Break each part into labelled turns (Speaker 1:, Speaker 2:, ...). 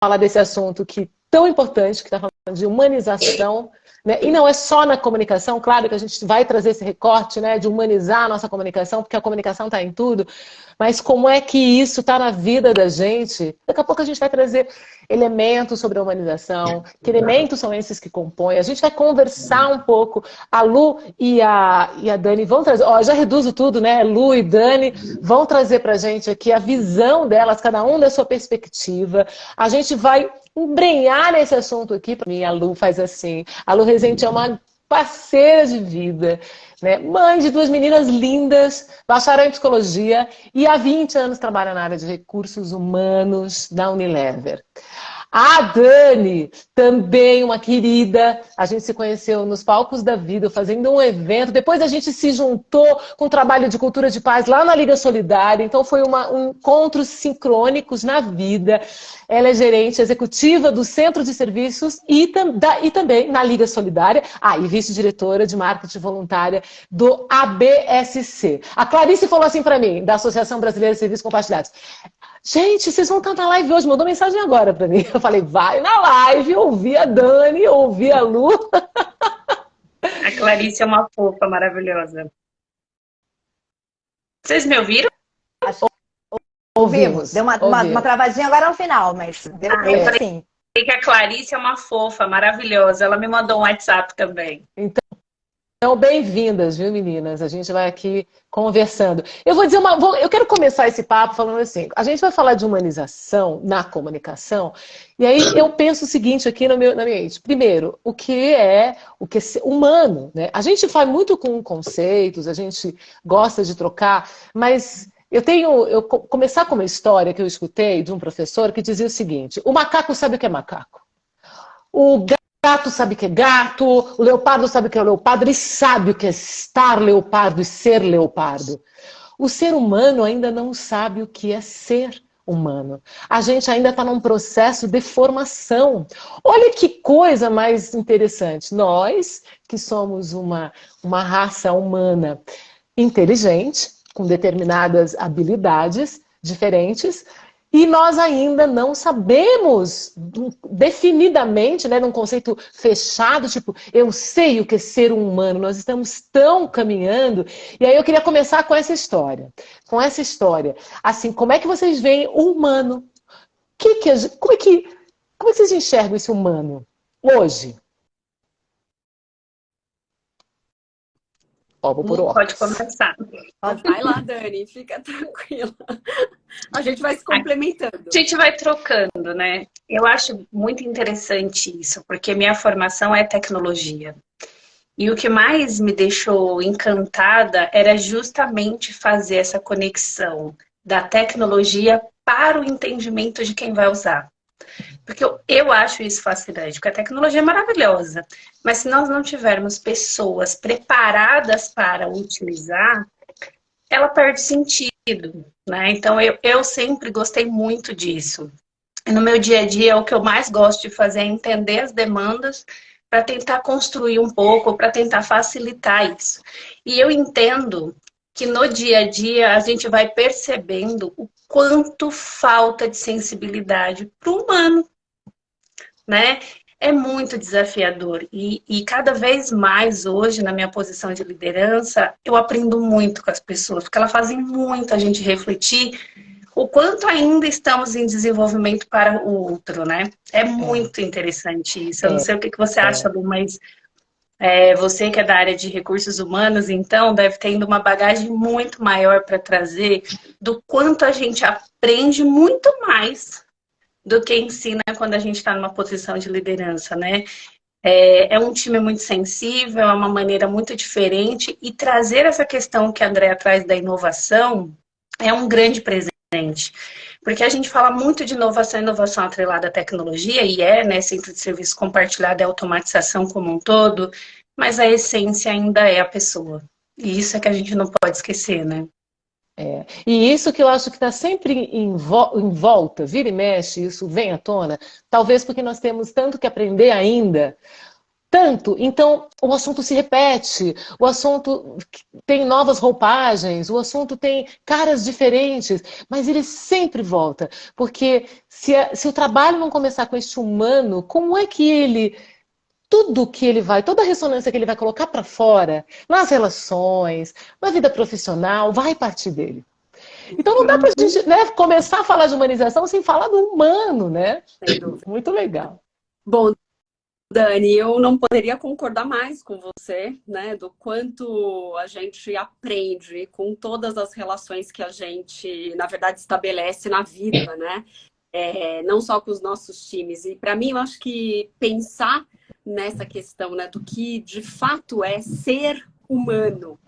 Speaker 1: falar desse assunto que tão importante, que está falando de humanização, né? E não é só na comunicação, claro que a gente vai trazer esse recorte, né, de humanizar a nossa comunicação, porque a comunicação está em tudo, mas como é que isso está na vida da gente? Daqui a pouco a gente vai trazer elementos sobre a humanização, que elementos são esses que compõem, a gente vai conversar um pouco, a Lu e a Dani vão trazer, ó, já reduzo tudo, né, Lu e Dani vão trazer pra gente aqui a visão delas, cada um da sua perspectiva, a gente vai embrenhar nesse assunto aqui. Para mim, a Lu faz assim. A Lu Rezende é uma parceira de vida, né? Mãe de duas meninas lindas, bacharel em psicologia e há 20 anos trabalha na área de recursos humanos da Unilever. A Dani, também uma querida, a gente se conheceu nos palcos da vida, fazendo um evento, depois a gente se juntou com o trabalho de cultura de paz lá na Liga Solidária, então foi um encontros sincrônicos na vida. Ela é gerente executiva do Centro de Serviços e também na Liga Solidária, e vice-diretora de marketing voluntária do ABSC. A Clarice falou assim para mim, da Associação Brasileira de Serviços Compartilhados: gente, vocês vão estar na live hoje, mandou mensagem agora para mim. Eu falei, vai na live, ouvi a Dani, ouvi a Lu.
Speaker 2: A Clarice é uma fofa maravilhosa. Vocês me ouviram?
Speaker 1: Ouvimos.
Speaker 3: Deu uma travadinha agora no final, mas deu sim.
Speaker 2: Que a Clarice é uma fofa, maravilhosa. Ela me mandou um WhatsApp também.
Speaker 1: Então, bem-vindas, viu, meninas? A gente vai aqui conversando. Eu vou dizer eu quero começar esse papo falando assim, a gente vai falar de humanização na comunicação, e aí eu penso o seguinte aqui na minha mente. Primeiro, o que é ser humano, né? A gente faz muito com conceitos, a gente gosta de trocar, mas eu começar com uma história que eu escutei de um professor que dizia o seguinte: o macaco sabe o que é macaco. O gato sabe o que é gato, o leopardo sabe o que é leopardo, ele sabe o que é estar leopardo e ser leopardo. O ser humano ainda não sabe o que é ser humano. A gente ainda está num processo de formação. Olha que coisa mais interessante. Nós, que somos uma raça humana inteligente, com determinadas habilidades diferentes, e nós ainda não sabemos definidamente, né, num conceito fechado, tipo, eu sei o que é ser humano, nós estamos tão caminhando. E aí eu queria começar com essa história. Assim, como é que vocês veem o humano? Como é que vocês enxergam esse humano hoje?
Speaker 2: Pode começar.
Speaker 4: Vai lá, Dani, fica tranquila. A gente vai se complementando.
Speaker 2: A gente vai trocando, né? Eu acho muito interessante isso, porque minha formação é tecnologia. E o que mais me deixou encantada era justamente fazer essa conexão da tecnologia para o entendimento de quem vai usar. Porque eu acho isso fascinante, porque a tecnologia é maravilhosa, mas se nós não tivermos pessoas preparadas para utilizar, ela perde sentido, né? Então eu sempre gostei muito disso. E no meu dia a dia, o que eu mais gosto de fazer é entender as demandas para tentar construir um pouco, para tentar facilitar isso. E eu entendo que no dia a dia a gente vai percebendo o quanto falta de sensibilidade para o humano, né? É muito desafiador. E cada vez mais hoje, na minha posição de liderança, eu aprendo muito com as pessoas, porque elas fazem muito a gente refletir o quanto ainda estamos em desenvolvimento para o outro, né? É muito interessante isso. Eu não sei o que você acha, Lu, mas você que é da área de recursos humanos, então, deve ter ainda uma bagagem muito maior para trazer do quanto a gente aprende muito mais do que ensina quando a gente está numa posição de liderança, né? É um time muito sensível, é uma maneira muito diferente, e trazer essa questão que a Andrea traz da inovação é um grande presente. Porque a gente fala muito de inovação atrelada à tecnologia, e né, centro de serviço compartilhado é automatização como um todo, mas a essência ainda é a pessoa. E isso é que a gente não pode esquecer, né?
Speaker 1: E isso que eu acho que está sempre em volta, vira e mexe, isso vem à tona, talvez porque nós temos tanto que aprender ainda, tanto, então o assunto se repete, o assunto tem novas roupagens, o assunto tem caras diferentes, mas ele sempre volta, porque se o trabalho não começar com este humano, como é que ele, tudo que ele vai, toda a ressonância que ele vai colocar para fora, nas relações, na vida profissional, vai partir dele. Então não dá pra gente, né, começar a falar de humanização sem falar do humano, né? Muito legal.
Speaker 4: Bom, Dani, eu não poderia concordar mais com você, né, do quanto a gente aprende com todas as relações que a gente, na verdade, estabelece na vida, né? Não só com os nossos times. E para mim, eu acho que pensar nessa questão, né, do que de fato é ser humano,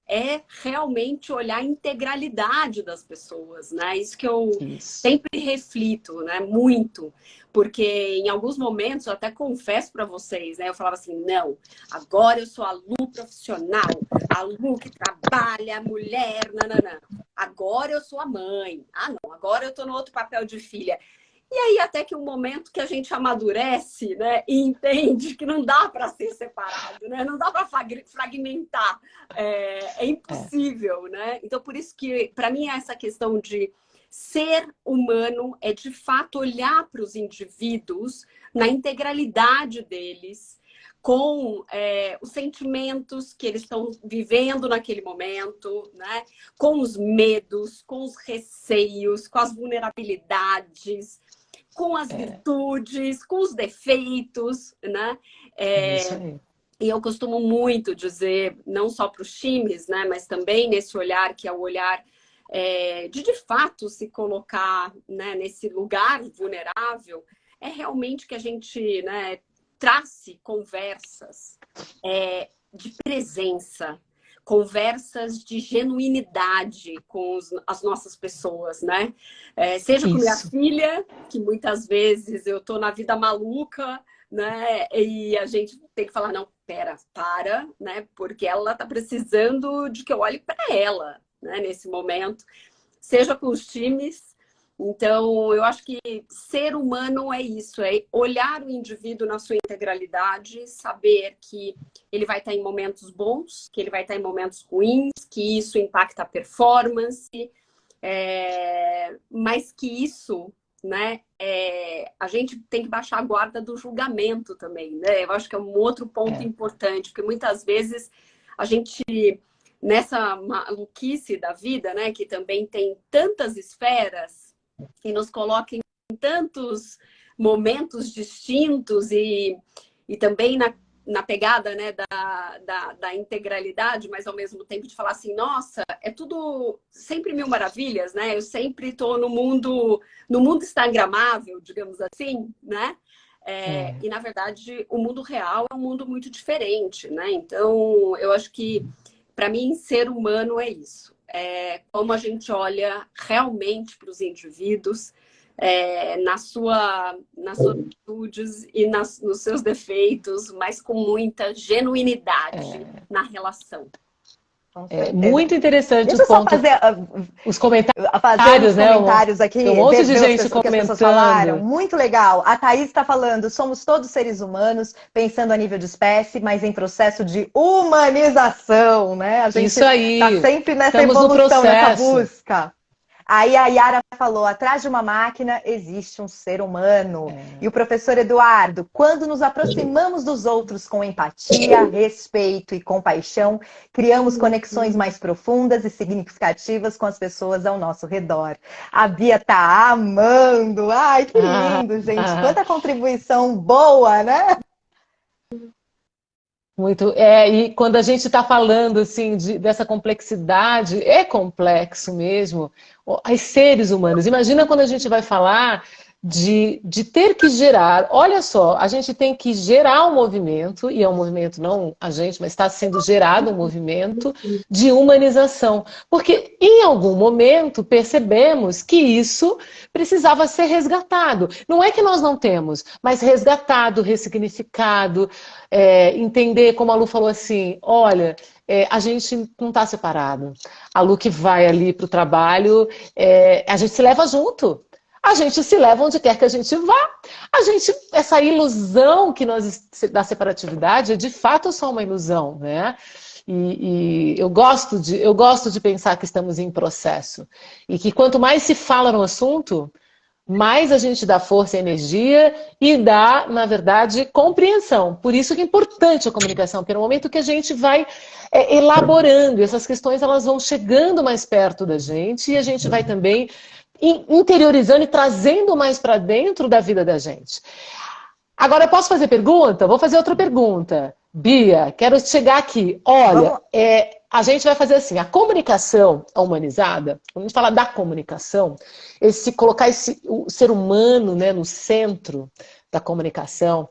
Speaker 4: é realmente olhar a integralidade das pessoas, né? Isso que eu sempre reflito, né? Muito. Porque em alguns momentos, eu até confesso para vocês, né? Eu falava assim, não, agora eu sou a Lu profissional, a Lu que trabalha, mulher, nananã. Agora eu sou a mãe. Ah, não, agora eu tô no outro papel de filha. E aí até que um momento que a gente amadurece, né, e entende que não dá para ser separado, né? Não dá para fragmentar, é impossível, né? Então por isso que para mim essa questão de ser humano é de fato olhar para os indivíduos na integralidade deles, com os sentimentos que eles estão vivendo naquele momento, né? Com os medos, com os receios, com as vulnerabilidades, com as virtudes, com os defeitos, né? E eu costumo muito dizer, não só para os times, né? Mas também nesse olhar que é o olhar de fato se colocar, né, nesse lugar vulnerável, é realmente que a gente, né, trace conversas de presença, conversas de genuinidade com as nossas pessoas, né? Seja com minha filha, que muitas vezes eu tô na vida maluca, né? E a gente tem que falar, não, para, né? Porque ela tá precisando de que eu olhe para ela, né? Nesse momento. Seja com os times. Então, eu acho que ser humano é isso, é olhar o indivíduo na sua integralidade, saber que ele vai estar em momentos bons, que ele vai estar em momentos ruins, que isso impacta a performance, mas que isso, né, a gente tem que baixar a guarda do julgamento também, né? Eu acho que é um outro ponto importante, porque muitas vezes a gente, nessa maluquice da vida, né, que também tem tantas esferas, e nos coloca em tantos momentos distintos e também na pegada, né, da integralidade, mas ao mesmo tempo de falar assim, nossa, é tudo sempre mil maravilhas, né? Eu sempre estou no mundo instagramável, digamos assim, né? E na verdade o mundo real é um mundo muito diferente, né? Então eu acho que para mim ser humano é isso. Como a gente olha realmente para os indivíduos, nas suas virtudes e nos seus defeitos, mas com muita genuinidade na relação.
Speaker 1: Muito interessante.
Speaker 3: Deixa eu só fazer
Speaker 1: os comentários,
Speaker 3: né? Comentários aqui.
Speaker 1: Tem um monte de gente comentando.
Speaker 3: Muito legal. A Thaís está falando, somos todos seres humanos, pensando a nível de espécie, mas em processo de humanização, né? A gente está sempre nessa evolução, nessa busca. Aí a Yara falou, atrás de uma máquina existe um ser humano. E o professor Eduardo, quando nos aproximamos dos outros com empatia, respeito e compaixão, criamos conexões mais profundas e significativas com as pessoas ao nosso redor. A Bia tá amando. Ai, que lindo, gente. Quanta contribuição boa, né?
Speaker 1: Muito. E quando a gente está falando assim, dessa complexidade, é complexo mesmo. Os seres humanos. Imagina quando a gente vai falar de ter que gerar. Olha só, a gente tem que gerar um movimento, e é um movimento não a gente, mas está sendo gerado um movimento de humanização. Porque em algum momento percebemos que isso precisava ser resgatado. Não é que nós não temos, mas resgatado, ressignificado, entender, como a Lu falou assim, olha, a gente não está separado. A Lu que vai ali para o trabalho, a gente se leva junto. A gente se leva onde quer que a gente vá. A essa ilusão que da separatividade é de fato só uma ilusão, né? E eu gosto de pensar que estamos em processo. E que quanto mais se fala no assunto, mais a gente dá força e energia e dá, na verdade, compreensão. Por isso que é importante a comunicação, porque no momento que a gente vai elaborando, essas questões elas vão chegando mais perto da gente e a gente vai também interiorizando e trazendo mais para dentro da vida da gente. Agora, eu posso fazer pergunta? Vou fazer outra pergunta. Bia, quero chegar aqui. Olha, a gente vai fazer assim, a comunicação humanizada, quando a gente fala da comunicação, colocar o ser humano, né, no centro da comunicação,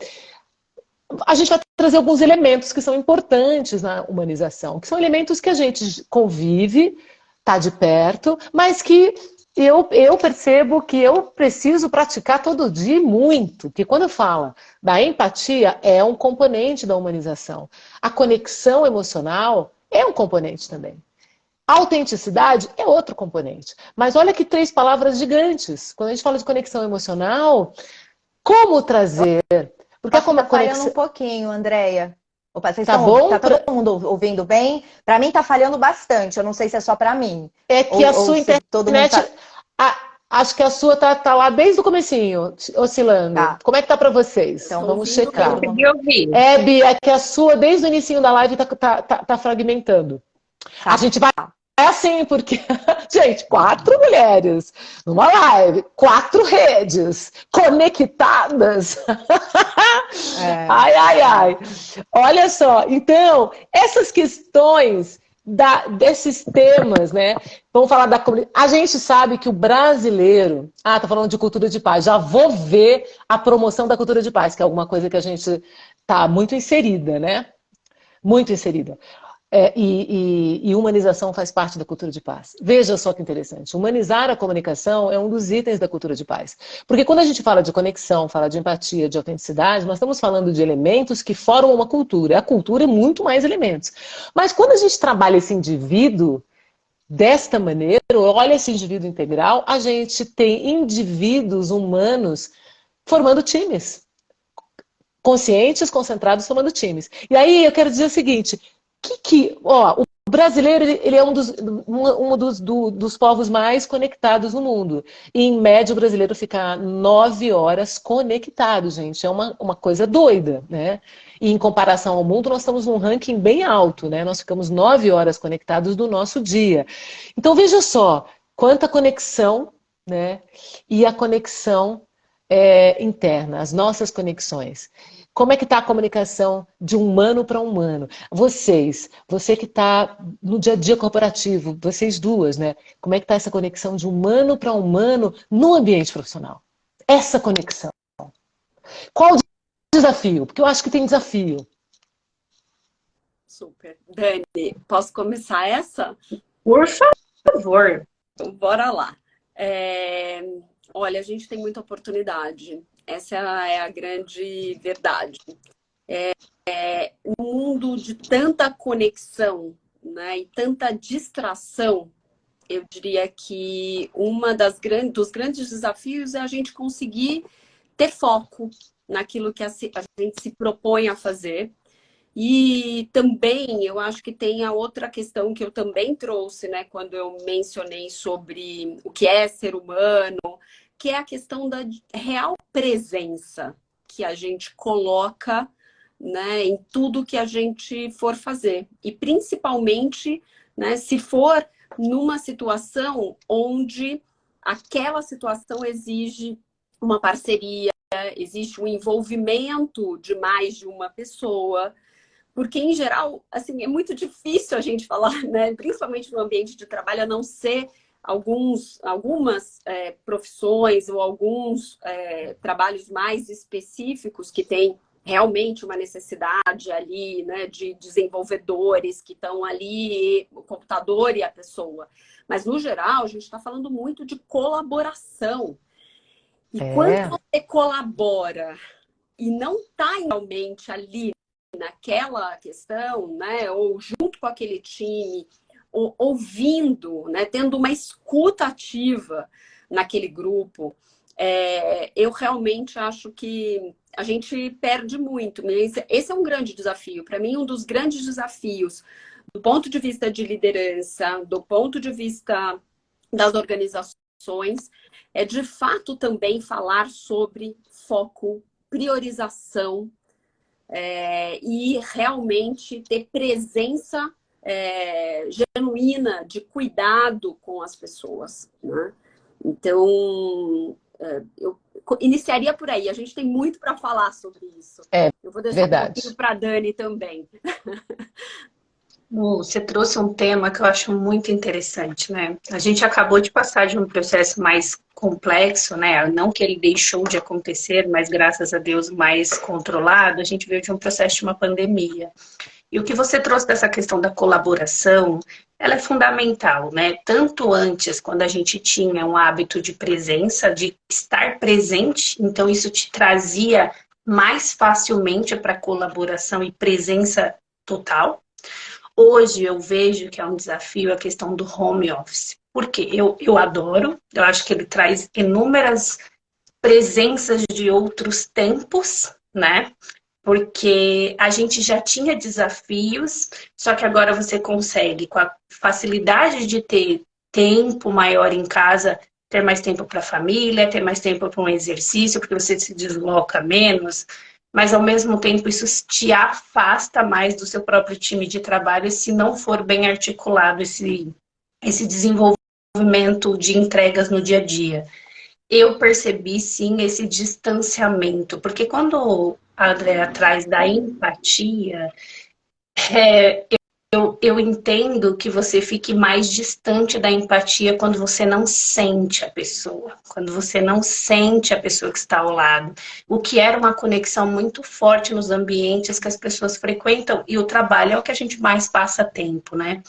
Speaker 1: a gente vai trazer alguns elementos que são importantes na humanização, que são elementos que a gente convive, está de perto, mas que eu percebo que eu preciso praticar todo dia muito, que quando eu falo da empatia, é um componente da humanização. A conexão emocional é um componente também. A autenticidade é outro componente. Mas olha que 3 palavras gigantes. Quando a gente fala de conexão emocional, como trazer...
Speaker 3: Porque a conexão... falhando um pouquinho, Andréia. Opa,
Speaker 1: tá bom?
Speaker 3: Tá todo mundo ouvindo bem? Para mim tá falhando bastante. Eu não sei se é só para mim.
Speaker 1: É que a sua internet... Acho que a sua tá lá desde o comecinho, oscilando. Tá. Como é que tá para vocês?
Speaker 3: Então vamos checar.
Speaker 1: Bia, é que a sua desde o início da live tá fragmentando. Tá. A gente vai assim, porque, gente, 4 mulheres numa live, 4 redes conectadas. Ai. Olha só, então, essas questões desses temas, né? Vamos falar da comunidade. A gente sabe que o brasileiro... tá falando de cultura de paz. Já vou ver a promoção da cultura de paz, que é alguma coisa que a gente tá muito inserida, né? Muito inserida. E humanização faz parte da cultura de paz. Veja só que interessante. Humanizar a comunicação é um dos itens da cultura de paz. Porque quando a gente fala de conexão, fala de empatia, de autenticidade, nós estamos falando de elementos que formam uma cultura. A cultura é muito mais elementos. Mas quando a gente trabalha esse indivíduo desta maneira, olha esse indivíduo integral, a gente tem indivíduos humanos formando times. Conscientes, concentrados, formando times. E aí eu quero dizer o seguinte... o brasileiro ele é um dos povos mais conectados no mundo. E, em média, o brasileiro fica 9 horas conectado, gente. É uma coisa doida, né? E, em comparação ao mundo, nós estamos num ranking bem alto, né? Nós ficamos 9 horas conectados do nosso dia. Então, veja só, quanta conexão, né? E a conexão interna, as nossas conexões. Como é que está a comunicação de humano para humano? Você que está no dia a dia corporativo, vocês duas, né? Como é que está essa conexão de humano para humano no ambiente profissional? Essa conexão. Qual o desafio? Porque eu acho que tem desafio.
Speaker 4: Super. Dani, posso começar essa?
Speaker 2: Por favor.
Speaker 4: Então, bora lá. Olha, a gente tem muita oportunidade. Essa é a grande verdade. No mundo de tanta conexão, né, e tanta distração, eu diria que dos grandes desafios é a gente conseguir ter foco naquilo que a gente se propõe a fazer. E também eu acho que tem a outra questão que eu também trouxe, né, quando eu mencionei sobre o que é ser humano, que é a questão da real presença que a gente coloca, né, em tudo que a gente for fazer. E principalmente, né, se for numa situação onde aquela situação exige uma parceria, existe um envolvimento de mais de uma pessoa. Porque, em geral, assim, é muito difícil a gente falar, né, principalmente no ambiente de trabalho, a não ser algumas profissões ou alguns trabalhos mais específicos que têm realmente uma necessidade ali, né, de desenvolvedores que estão ali, o computador e a pessoa. Mas, no geral, a gente está falando muito de colaboração. E quando você colabora e não está realmente ali naquela questão, né, ou junto com aquele time, ouvindo, né, tendo uma escuta ativa naquele grupo, eu realmente acho que a gente perde muito. Esse é um grande desafio. Para mim, um dos grandes desafios, do ponto de vista de liderança, do ponto de vista das organizações, é de fato também falar sobre foco, priorização, e realmente ter presença genuína de cuidado com as pessoas, né? Então, eu iniciaria por aí. A gente tem muito para falar sobre isso. Eu vou deixar um pouquinho para a Dani também.
Speaker 2: Você trouxe um tema que eu acho muito interessante, né? A gente acabou de passar de um processo mais complexo, né? Não que ele deixou de acontecer, mas graças a Deus mais controlado. A gente veio de um processo de uma pandemia. E o que você trouxe dessa questão da colaboração, ela é fundamental, né? Tanto antes, quando a gente tinha um hábito de presença, de estar presente, então isso te trazia mais facilmente para colaboração e presença total. Hoje eu vejo que é um desafio a questão do home office. Por quê? Eu adoro, eu acho que ele traz inúmeras presenças de outros tempos, né? Porque a gente já tinha desafios, só que agora você consegue, com a facilidade de ter tempo maior em casa, ter mais tempo para a família, ter mais tempo para um exercício, porque você se desloca menos, mas ao mesmo tempo isso te afasta mais do seu próprio time de trabalho se não for bem articulado esse desenvolvimento de entregas no dia a dia. Eu percebi, sim, esse distanciamento, porque quando a Andrea traz da empatia, eu entendo que você fique mais distante da empatia quando você não sente a pessoa, quando você não sente a pessoa que está ao lado, o que era uma conexão muito forte nos ambientes que as pessoas frequentam, e o trabalho é o que a gente mais passa tempo, né?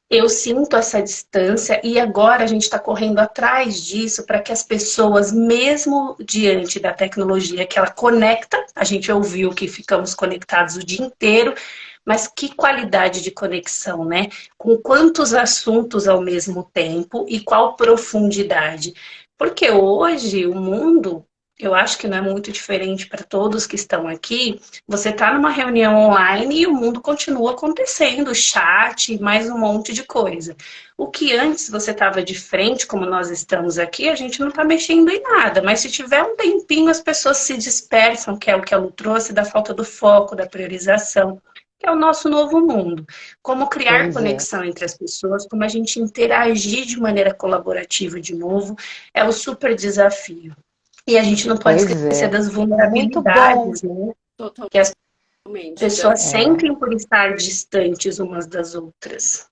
Speaker 2: Eu sinto essa distância e agora a gente está correndo atrás disso para que as pessoas, mesmo diante da tecnologia que ela conecta, a gente ouviu que ficamos conectados o dia inteiro, mas que qualidade de conexão, né? Com quantos assuntos ao mesmo tempo e qual profundidade. Porque hoje o mundo, eu acho que não é muito diferente para todos que estão aqui. Você está numa reunião online e o mundo continua acontecendo, chat, mais um monte de coisa. O que antes você estava de frente, como nós estamos aqui, a gente não está mexendo em nada. Mas se tiver um tempinho, as pessoas se dispersam, que é o que a Lu trouxe, da falta do foco, da priorização, que é o nosso novo mundo. Como criar conexão entre as pessoas, como a gente interagir de maneira colaborativa de novo, é o super desafio. E a gente não pode esquecer das vulnerabilidades, né? Que as pessoas sentem por estar distantes umas das outras.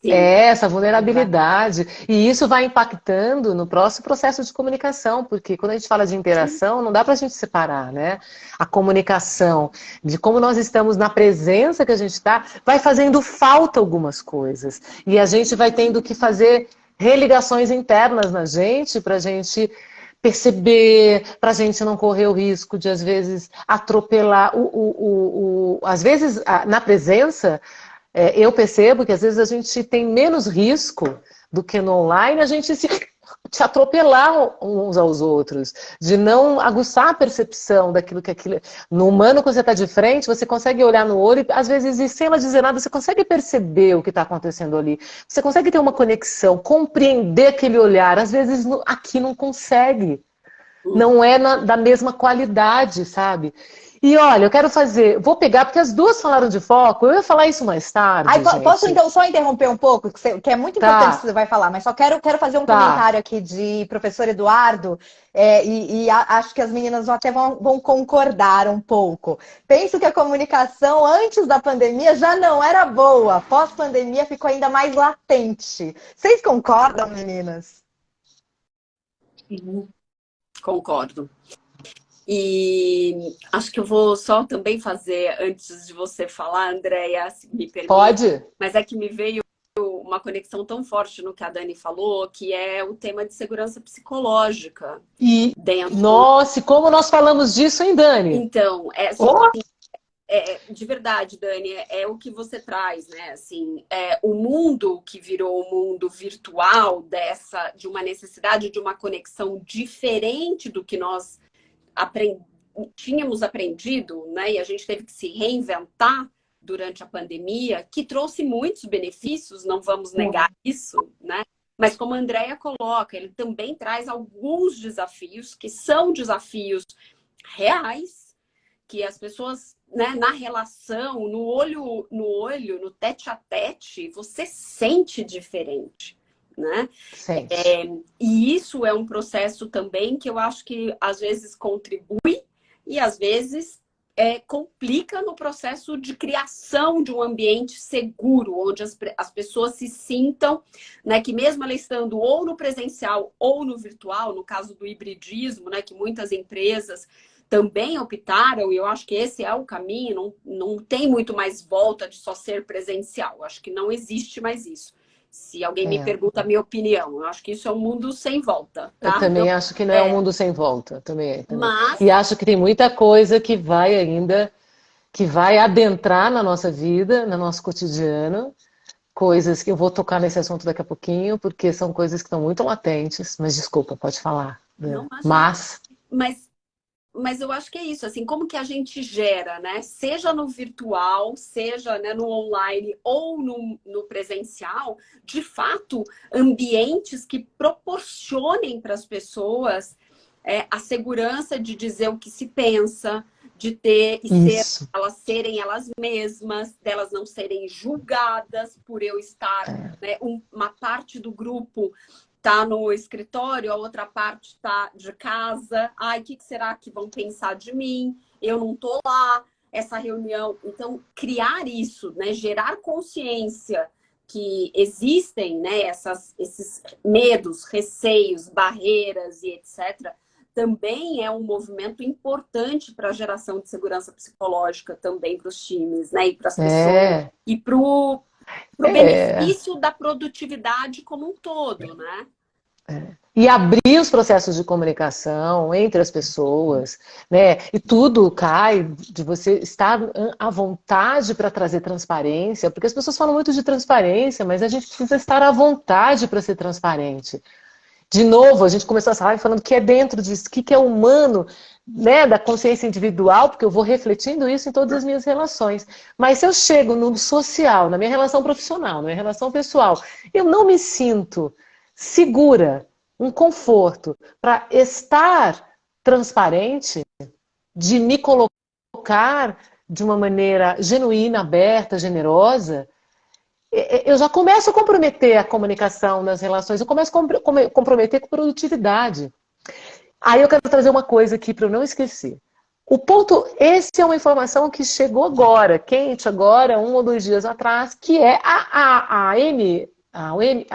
Speaker 1: Sim. Essa vulnerabilidade. E isso vai impactando no próximo processo de comunicação, porque quando a gente fala de interação, não dá para a gente separar, né? A comunicação, de como nós estamos na presença que a gente está, vai fazendo falta algumas coisas. E a gente vai tendo que fazer religações internas na gente, para a gente perceber, para a gente não correr o risco de, às vezes, atropelar. Às vezes, na presença, eu percebo que, às vezes, a gente tem menos risco do que no online, a gente se atropelar uns aos outros, de não aguçar a percepção daquilo que aquilo... No humano, quando você está de frente, você consegue olhar no olho e, às vezes, e sem ela dizer nada, você consegue perceber o que está acontecendo ali. Você consegue ter uma conexão, compreender aquele olhar. Às vezes, aqui não consegue. Não é da mesma qualidade, sabe? E olha, eu quero fazer... Vou pegar, porque as duas falaram de foco, eu ia falar isso mais tarde, gente.
Speaker 3: Posso então só interromper um pouco, que é muito importante que você vai falar, mas só quero fazer um comentário aqui de professor Eduardo, e acho que as meninas até vão concordar um pouco. Penso que a comunicação antes da pandemia já não era boa, pós-pandemia ficou ainda mais latente. Vocês concordam, meninas?
Speaker 4: Sim. Concordo. E acho que eu vou só também fazer, antes de você falar, Andrea, se me permite.
Speaker 1: Pode.
Speaker 4: Mas é que me veio uma conexão tão forte no que a Dani falou, que é o tema de segurança psicológica.
Speaker 1: Nossa, como nós falamos disso, hein, Dani?
Speaker 4: Então, de verdade, Dani, é o que você traz, né? Assim, o mundo que virou o mundo virtual de uma necessidade de uma conexão diferente do que nós tínhamos aprendido, né? E a gente teve que se reinventar durante a pandemia, que trouxe muitos benefícios, não vamos negar isso, né? Mas como a Andrea coloca, ele também traz alguns desafios que são desafios reais, que as pessoas, né, na relação, no olho, no tete a tete, você sente diferente, né? E isso é um processo também que eu acho que às vezes contribui e às vezes complica no processo de criação de um ambiente seguro, onde as pessoas se sintam, né, que mesmo ela estando ou no presencial ou no virtual, no caso do hibridismo, né, que muitas empresas também optaram, e eu acho que esse é o caminho, não tem muito mais volta de só ser presencial, eu acho que não existe mais isso. Se alguém me pergunta a minha opinião, eu acho que isso é um mundo sem volta. Tá?
Speaker 1: Eu também acho que não é um mundo sem volta. Também. E acho que tem muita coisa que vai ainda, que vai adentrar na nossa vida, no nosso cotidiano. Coisas que eu vou tocar nesse assunto daqui a pouquinho, porque são coisas que estão muito latentes. Mas desculpa, pode falar.
Speaker 4: Não, Mas eu acho que é isso, assim, como que a gente gera, né? Seja no virtual, seja, né, no online ou no presencial, de fato, ambientes que proporcionem para as pessoas a segurança de dizer o que se pensa, de ter elas serem elas mesmas, delas não serem julgadas por eu estar, né, uma parte do grupo tá no escritório, a outra parte tá de casa. Ai, o que será que vão pensar de mim? Eu não tô lá, essa reunião. Então, criar isso, né? Gerar consciência que existem, né? Esses medos, receios, barreiras e etc., também é um movimento importante para a geração de segurança psicológica também para os times, né? E para as pessoas. E para o benefício da produtividade como um todo, né?
Speaker 1: E abrir os processos de comunicação entre as pessoas, né? E tudo cai de você estar à vontade para trazer transparência, porque as pessoas falam muito de transparência, mas a gente precisa estar à vontade para ser transparente. De novo, a gente começou essa live falando que é dentro disso, que é humano, né, da consciência individual, porque eu vou refletindo isso em todas as minhas relações. Mas se eu chego no social, na minha relação profissional, na minha relação pessoal, eu não me sinto segura, um conforto para estar transparente, de me colocar de uma maneira genuína, aberta, generosa, eu já começo a comprometer a comunicação nas relações, eu começo a comprometer com produtividade. Aí eu quero trazer uma coisa aqui para eu não esquecer. O ponto, esse é uma informação que chegou agora, quente agora, 1 ou 2 dias atrás, que é a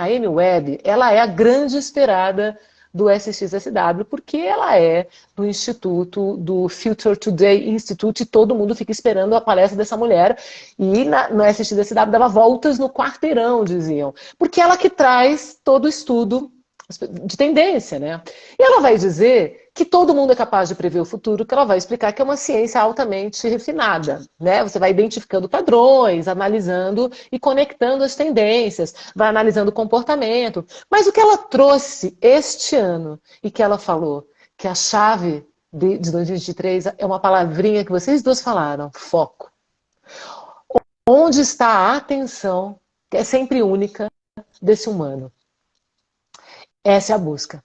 Speaker 1: MWeb, ela é a grande esperada do SXSW, porque ela é do Instituto, do Future Today Institute, e todo mundo fica esperando a palestra dessa mulher, e no SXSW dava voltas no quarteirão, diziam, porque ela que traz todo o estudo de tendência, né? E ela vai dizer que todo mundo é capaz de prever o futuro, que ela vai explicar que é uma ciência altamente refinada, né? Você vai identificando padrões, analisando e conectando as tendências, vai analisando o comportamento. Mas o que ela trouxe este ano e que ela falou que a chave de 2023 é uma palavrinha que vocês duas falaram, foco. Onde está a atenção, que é sempre única, desse humano? Essa é a busca.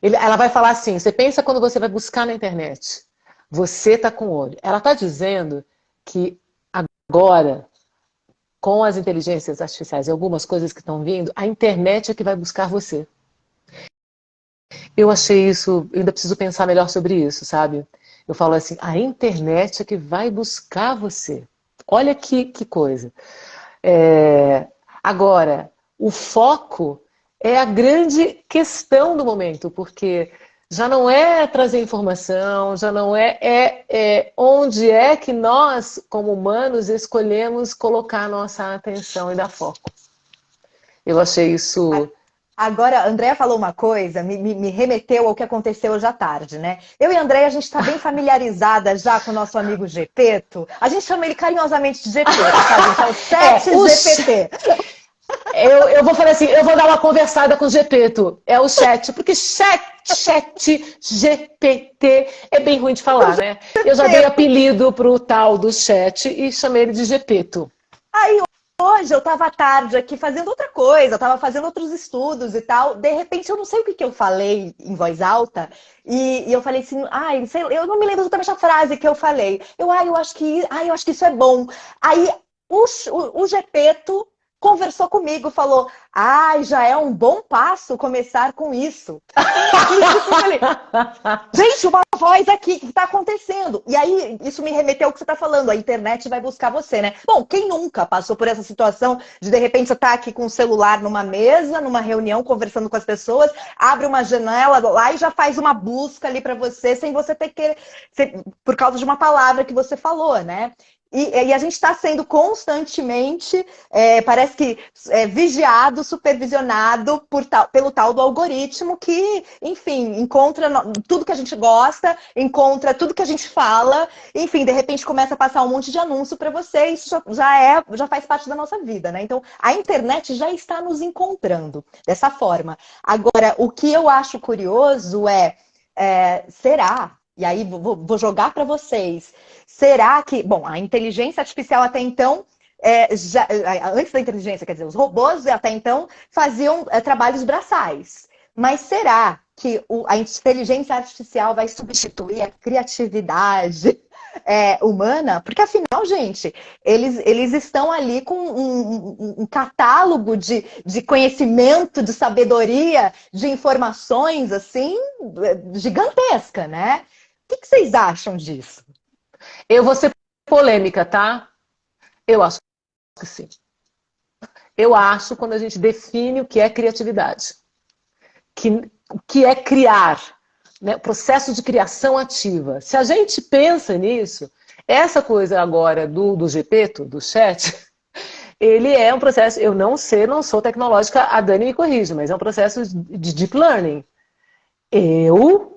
Speaker 1: Ela vai falar assim, você pensa quando você vai buscar na internet, você está com o olho. Ela está dizendo que agora, com as inteligências artificiais e algumas coisas que estão vindo, a internet é que vai buscar você. Eu achei isso, ainda preciso pensar melhor sobre isso, sabe? Eu falo assim, a internet é que vai buscar você. Olha que coisa. Agora, o foco é a grande questão do momento, porque já não é trazer informação, já não é onde é que nós, como humanos, escolhemos colocar a nossa atenção e dar foco. Eu achei isso
Speaker 3: Agora, a Andrea falou uma coisa, me remeteu ao que aconteceu hoje à tarde, né? Eu e a Andrea, a gente está bem familiarizada já com o nosso amigo Gepeto. A gente chama ele carinhosamente de Gepeto, sabe? É o chat GPT.
Speaker 1: Eu vou falar assim, eu vou dar uma conversada com o Gepeto. É o chat, porque chat GPT é bem ruim de falar, né? Eu já dei apelido pro tal do chat e chamei ele de Gepeto.
Speaker 3: Aí, hoje eu estava à tarde aqui fazendo outra coisa, estava fazendo outros estudos e tal. De repente, eu não sei o que eu falei em voz alta, e eu falei assim, eu não me lembro exatamente a frase que eu falei. Eu acho que isso é bom. Aí o Gepeto conversou comigo, falou, já é um bom passo começar com isso. Eu falei, gente, uma voz aqui, o que está acontecendo? E aí, isso me remeteu ao que você está falando, a internet vai buscar você, né? Bom, quem nunca passou por essa situação de repente, você tá aqui com o celular numa mesa, numa reunião, conversando com as pessoas, abre uma janela lá e já faz uma busca ali para você, sem você ter que... por causa de uma palavra que você falou, né? E a gente está sendo constantemente, parece que vigiado, supervisionado pelo tal do algoritmo que, enfim, encontra tudo que a gente gosta, encontra tudo que a gente fala, enfim, de repente começa a passar um monte de anúncio para você, isso já faz parte da nossa vida, né? Então, a internet já está nos encontrando dessa forma. Agora, o que eu acho curioso será... E aí, vou jogar para vocês. Será que... Bom, a inteligência artificial até então... antes da inteligência, quer dizer, os robôs até então faziam trabalhos braçais. Mas será que a inteligência artificial vai substituir a criatividade humana? Porque, afinal, gente, eles estão ali com um catálogo de conhecimento, de sabedoria, de informações, assim, gigantesca, né? O que vocês acham disso?
Speaker 1: Eu vou ser polêmica, tá? Eu acho que sim. Eu acho quando a gente define o que é criatividade. O que é criar, né? Processo de criação ativa. Se a gente pensa nisso, essa coisa agora do Gepeto, do chat, ele é um processo, eu não sou tecnológica, a Dani me corrige, mas é um processo de deep learning. Eu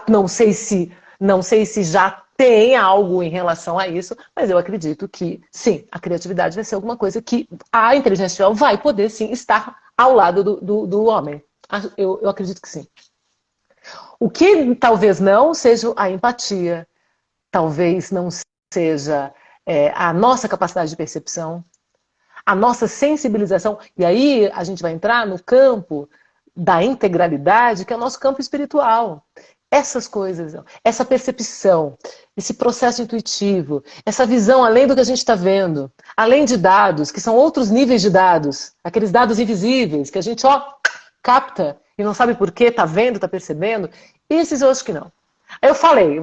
Speaker 1: não sei se já tem algo em relação a isso, mas eu acredito que, sim, a criatividade vai ser alguma coisa que a inteligência artificial vai poder, sim, estar ao lado do homem. Eu acredito que sim. O que talvez não seja a empatia, talvez não seja a nossa capacidade de percepção, a nossa sensibilização, e aí a gente vai entrar no campo da integralidade, que é o nosso campo espiritual. Essas coisas, essa percepção, esse processo intuitivo, essa visão além do que a gente está vendo, além de dados, que são outros níveis de dados, aqueles dados invisíveis, que a gente capta e não sabe por quê, está vendo, está percebendo, esses eu acho que não. Aí eu falei.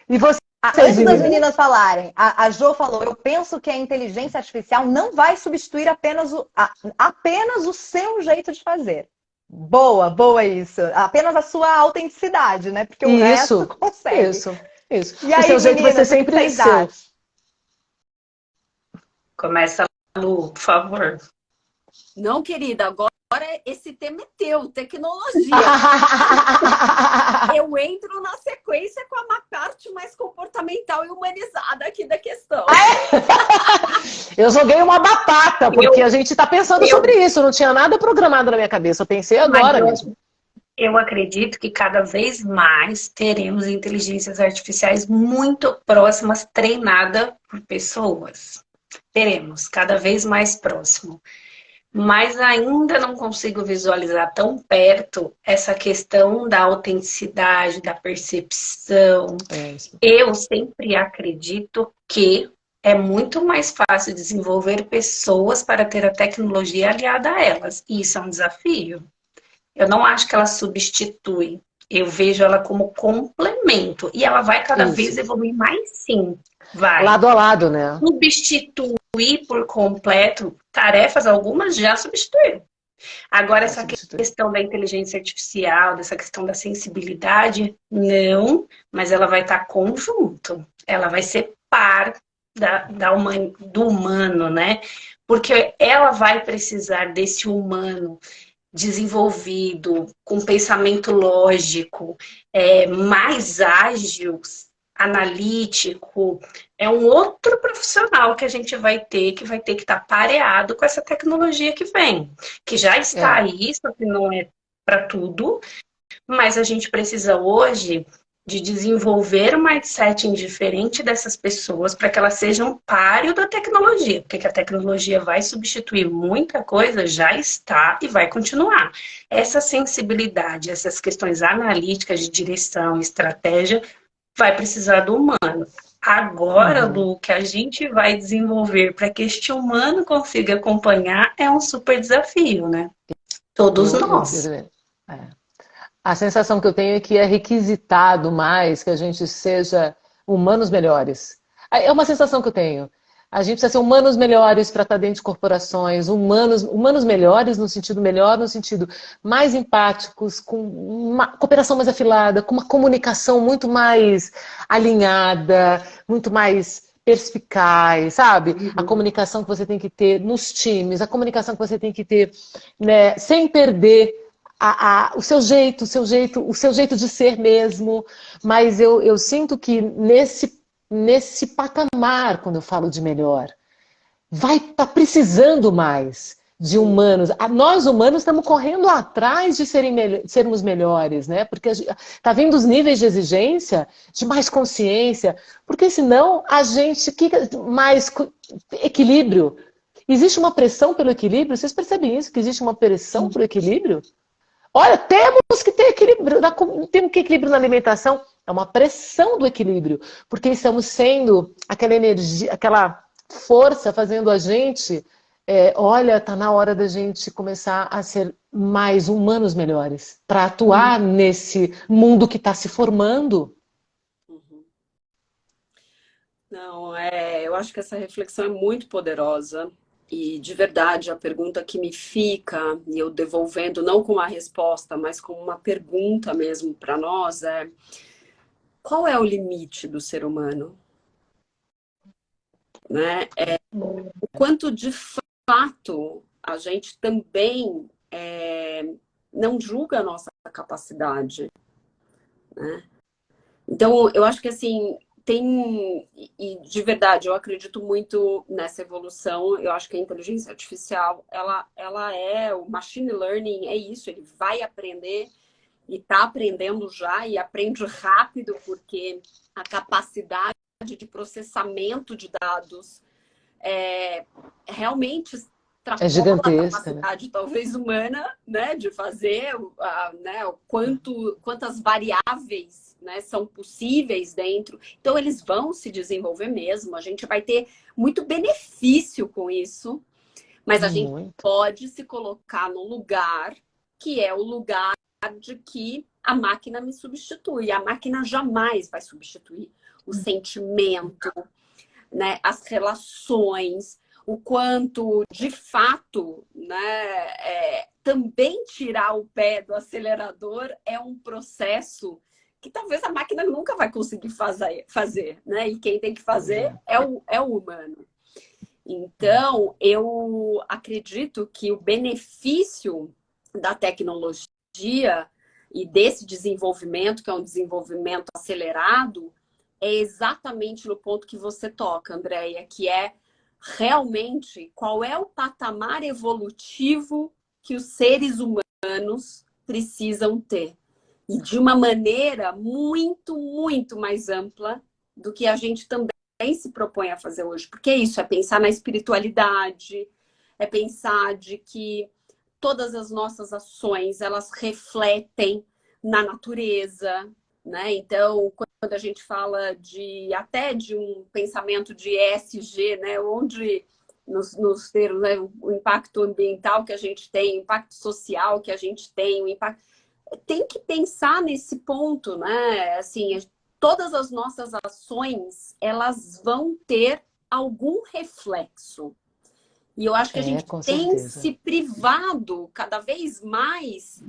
Speaker 1: E você?
Speaker 3: Antes das meninas falarem, a Jo falou, eu penso que a inteligência artificial não vai substituir apenas o seu jeito de fazer. Boa isso. Apenas a sua autenticidade, né? Porque o resto consegue.
Speaker 1: Isso.
Speaker 3: E aí, o seu jeito vai ser sempre seu.
Speaker 2: Começa, Lu, por favor.
Speaker 4: Não, querida, agora esse tema é teu, tecnologia. Eu entro na sequência com a parte mais comportamental e humanizada aqui da questão.
Speaker 1: Eu joguei uma batata, porque a gente está pensando sobre isso. Não tinha nada programado na minha cabeça. Eu pensei agora mesmo.
Speaker 2: Eu acredito que cada vez mais teremos inteligências artificiais muito próximas, treinadas por pessoas. Teremos, cada vez mais próximo. Mas ainda não consigo visualizar tão perto essa questão da autenticidade, da percepção. Eu sempre acredito que é muito mais fácil desenvolver pessoas para ter a tecnologia aliada a elas. E isso é um desafio. Eu não acho que ela substitui. Eu vejo ela como complemento. E ela vai cada vez evoluir mais, sim. Vai.
Speaker 1: Lado a lado, né?
Speaker 2: Substituir por completo tarefas, algumas já substituíram. Agora, essa questão da inteligência artificial, dessa questão da sensibilidade, não, mas ela vai estar conjunto. Ela vai ser par do humano, né? Porque ela vai precisar desse humano desenvolvido, com pensamento lógico, mais ágil, analítico. É um outro profissional que a gente vai ter que estar pareado com essa tecnologia que vem, que já está aí, só que não é para tudo, mas a gente precisa hoje de desenvolver um mindset diferente dessas pessoas para que elas sejam páreo da tecnologia, porque a tecnologia vai substituir muita coisa, já está e vai continuar. Essa sensibilidade, essas questões analíticas de direção, estratégia, vai precisar do humano. Agora, Lu, o que a gente vai desenvolver para que este humano consiga acompanhar é um super desafio, né? Todos nós.
Speaker 1: A sensação que eu tenho é que é requisitado mais que a gente seja humanos melhores. É uma sensação que eu tenho. A gente precisa ser humanos melhores para estar dentro de corporações, humanos melhores no sentido melhor, no sentido mais empáticos, com uma cooperação mais afilada, com uma comunicação muito mais alinhada, muito mais perspicaz, sabe? A comunicação que você tem que ter nos times, a comunicação que você tem que ter, né, sem perder o seu jeito de ser mesmo. Mas eu sinto que nesse patamar, quando eu falo de melhor, vai estar precisando mais de humanos. Nós humanos estamos correndo atrás de sermos melhores, né? Porque está vindo os níveis de exigência, de mais consciência, porque senão a gente mais equilíbrio. Existe uma pressão pelo equilíbrio? Vocês percebem isso? Que existe uma pressão pelo equilíbrio? Olha, temos que ter equilíbrio, temos que ter equilíbrio na alimentação. É uma pressão do equilíbrio, porque estamos sendo aquela energia, aquela força fazendo a gente, olha, está na hora da gente começar a ser mais humanos melhores, para atuar nesse mundo que está se formando.
Speaker 4: Não, eu acho que essa reflexão é muito poderosa. E, de verdade, a pergunta que me fica, e eu devolvendo não com uma resposta, mas com uma pergunta mesmo para nós, qual é o limite do ser humano? Né? O quanto, de fato, a gente também não julga a nossa capacidade. Né? Então, eu acho que, assim, e de verdade, eu acredito muito nessa evolução. Eu acho que a inteligência artificial, ela o machine learning é isso, ele vai aprender e está aprendendo já e aprende rápido, porque a capacidade de processamento de dados realmente
Speaker 1: é gigantesca,
Speaker 4: a capacidade, né? Talvez humana, né, de fazer, né, quantas variáveis, né, são possíveis dentro. Então, eles vão se desenvolver mesmo. A gente vai ter muito benefício com isso, mas a gente pode se colocar no lugar que é o lugar de que a máquina me substitui. A máquina jamais vai substituir o sentimento, né, as relações, o quanto, de fato, né, também tirar o pé do acelerador é um processo que talvez a máquina nunca vai conseguir fazer, né? E quem tem que fazer é o humano. Então, eu acredito que o benefício da tecnologia e desse desenvolvimento, que é um desenvolvimento acelerado, é exatamente no ponto que você toca, Andréia, que é realmente qual é o patamar evolutivo que os seres humanos precisam ter. E de uma maneira muito, muito mais ampla do que a gente também se propõe a fazer hoje. Porque é isso, é pensar na espiritualidade, é pensar de que todas as nossas ações, elas refletem na natureza, né? Então, quando a gente fala até de um pensamento de ESG, né? Onde nos termos, né? O impacto ambiental que a gente tem, o impacto social que a gente tem, o impacto... Tem que pensar nesse ponto, né? Assim, todas as nossas ações, elas vão ter algum reflexo. E eu acho que a gente tem se privado cada vez mais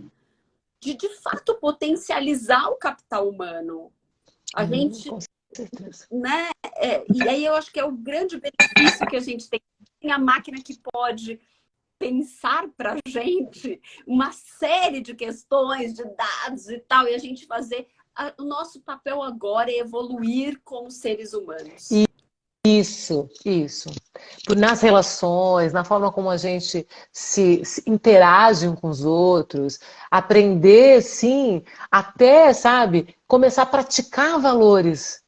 Speaker 4: de fato, potencializar o capital humano. A gente né? E aí eu acho que é o grande benefício que a gente tem. Tem a máquina que pode pensar para a gente uma série de questões, de dados e tal, e a gente fazer... O nosso papel agora é evoluir como seres humanos.
Speaker 1: Isso. Nas relações, na forma como a gente se interage com os outros, aprender, sim, até, sabe, começar a praticar valores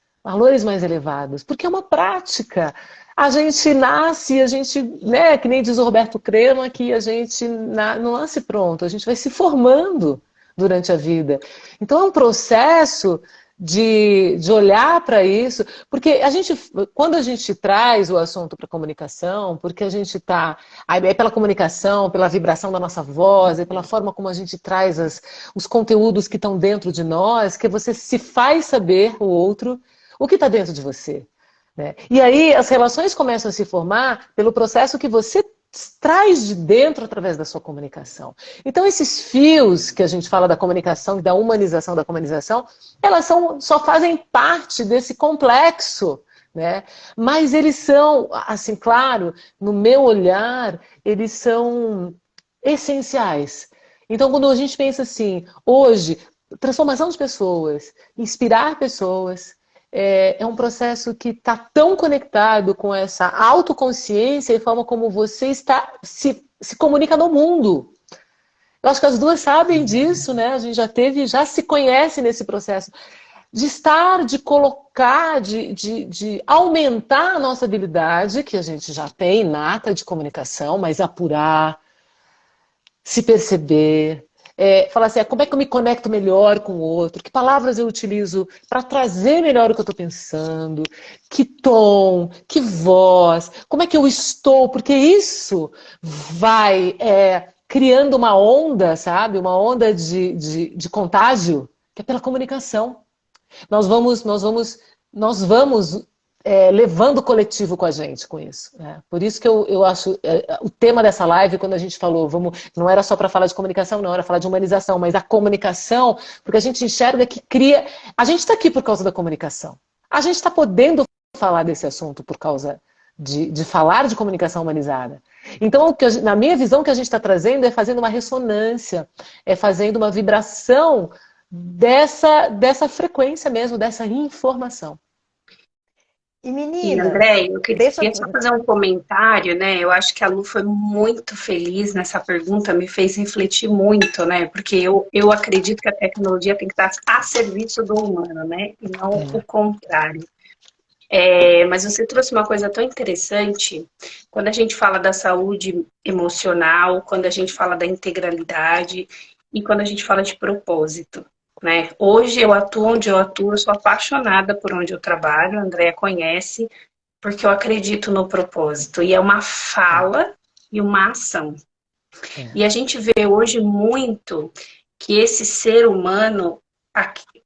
Speaker 1: mais elevados, porque é uma prática. A gente nasce, a gente, né, que nem diz o Roberto Crema, que a gente não nasce pronto, a gente vai se formando durante a vida. Então é um processo de olhar para isso, porque quando a gente traz o assunto para a comunicação, porque a gente está, é pela comunicação, pela vibração da nossa voz, é pela forma como a gente traz os conteúdos que estão dentro de nós, que você se faz saber o outro, o que está dentro de você. Né? E aí as relações começam a se formar pelo processo que você traz de dentro através da sua comunicação. Então esses fios que a gente fala da comunicação, da humanização da comunicação, elas só fazem parte desse complexo, né? Mas eles são, assim, claro, no meu olhar, eles são essenciais. Então quando a gente pensa assim, hoje, transformação de pessoas, inspirar pessoas, é um processo que está tão conectado com essa autoconsciência e forma como você se comunica no mundo. Eu acho que as duas sabem disso, né? A gente já se conhece nesse processo de colocar, de aumentar a nossa habilidade, que a gente já tem inata de comunicação, mas apurar, se perceber, falar assim, como é que eu me conecto melhor com o outro, que palavras eu utilizo para trazer melhor o que eu estou pensando, que tom, que voz, como é que eu estou, porque isso vai criando uma onda, sabe? Uma onda de contágio, que é pela comunicação. Nós vamos levando o coletivo com a gente com isso. Né? Por isso que eu acho o tema dessa live, quando a gente falou, não era só para falar de comunicação, não, era falar de humanização, mas a comunicação, porque a gente enxerga que cria... A gente está aqui por causa da comunicação. A gente está podendo falar desse assunto por causa de falar de comunicação humanizada. Então, na minha visão, o que a gente está trazendo é fazendo uma ressonância, é fazendo uma vibração dessa frequência mesmo, dessa informação.
Speaker 3: E menina,
Speaker 2: André, eu queria só fazer um comentário, né? Eu acho que a Lu foi muito feliz nessa pergunta, me fez refletir muito, né? Porque eu acredito que a tecnologia tem que estar a serviço do humano, né? E não o contrário. Mas você trouxe uma coisa tão interessante, quando a gente fala da saúde emocional, quando a gente fala da integralidade e quando a gente fala de propósito. Né? Hoje eu atuo onde eu atuo, eu sou apaixonada por onde eu trabalho, a Andrea conhece, porque eu acredito no propósito. E é uma fala e uma ação. E a gente vê hoje muito que esse ser humano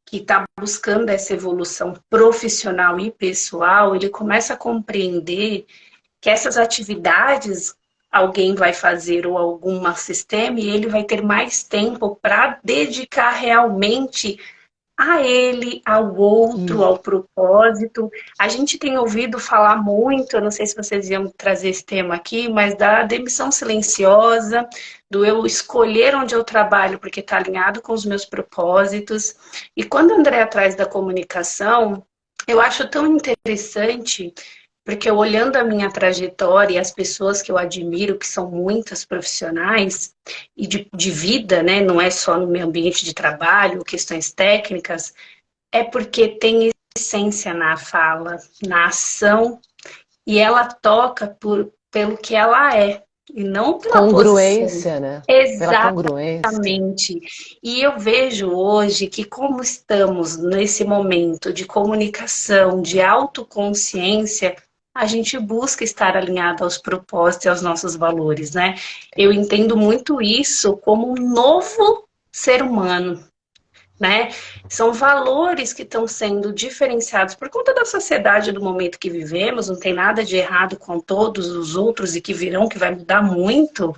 Speaker 2: que está buscando essa evolução profissional e pessoal, ele começa a compreender que essas atividades alguém vai fazer ou algum sistema e ele vai ter mais tempo para dedicar realmente a ele, ao outro, ao propósito. A gente tem ouvido falar muito, eu não sei se vocês iam trazer esse tema aqui, mas da demissão silenciosa, do eu escolher onde eu trabalho porque está alinhado com os meus propósitos. E quando a Andrea traz da comunicação, eu acho tão interessante, porque olhando a minha trajetória e as pessoas que eu admiro, que são muitas profissionais, e de vida, né? Não é só no meu ambiente de trabalho, questões técnicas, é porque tem essência na fala, na ação, e ela toca pelo que ela é, e não pela
Speaker 1: congruência,
Speaker 2: posição.
Speaker 1: Né?
Speaker 2: Exatamente. E eu vejo hoje que como estamos nesse momento de comunicação, de autoconsciência, a gente busca estar alinhado aos propósitos e aos nossos valores, né? Eu entendo muito isso como um novo ser humano, né? São valores que estão sendo diferenciados por conta da sociedade do momento que vivemos, não tem nada de errado com todos os outros e que virão, que vai mudar muito.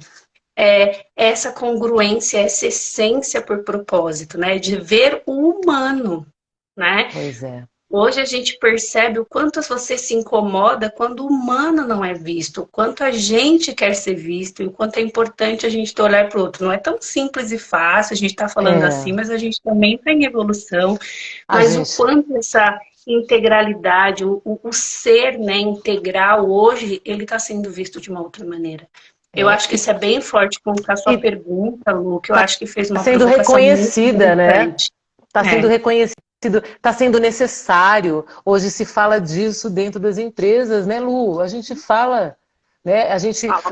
Speaker 2: Essa congruência, essa essência por propósito, né? De ver o humano, né?
Speaker 1: Pois é.
Speaker 2: Hoje a gente percebe o quanto você se incomoda quando o humano não é visto, o quanto a gente quer ser visto, e o quanto é importante a gente olhar para o outro. Não é tão simples e fácil, a gente está falando assim, mas a gente também está em evolução. Mas o quanto essa integralidade, o ser, né, integral hoje, ele está sendo visto de uma outra maneira. Eu acho que isso é bem forte com a sua pergunta, Lu, que eu acho que fez uma
Speaker 1: sendo reconhecida, né? Está sendo reconhecida. Está sendo necessário. Hoje se fala disso dentro das empresas, né, Lu? A gente fala, né?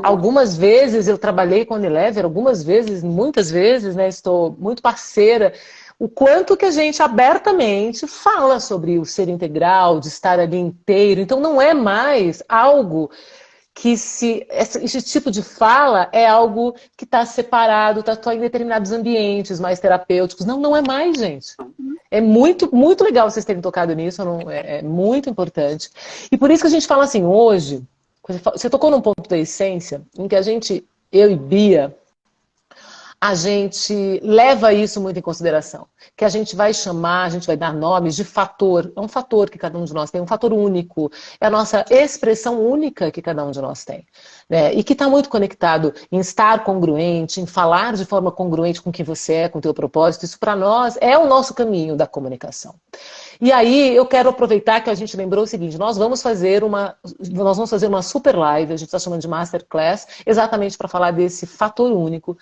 Speaker 1: Algumas vezes eu trabalhei com a Unilever, algumas vezes, muitas vezes, né? Estou muito parceira. O quanto que a gente abertamente fala sobre o ser integral, de estar ali inteiro. Então não é mais algo que esse tipo de fala é algo que está separado, está só em determinados ambientes mais terapêuticos. Não, não é mais, gente. É muito, muito legal vocês terem tocado nisso, é muito importante. E por isso que a gente fala assim, hoje, você tocou num ponto da essência, em que eu e Bia, a gente leva isso muito em consideração. Que a gente vai dar nomes de fator. É um fator que cada um de nós tem, um fator único. É a nossa expressão única que cada um de nós tem. Né? E que está muito conectado em estar congruente, em falar de forma congruente com o que você é, com o teu propósito. Isso para nós é o nosso caminho da comunicação. E aí eu quero aproveitar que a gente lembrou o seguinte, nós vamos fazer uma super live, a gente está chamando de Masterclass, exatamente para falar desse fator único.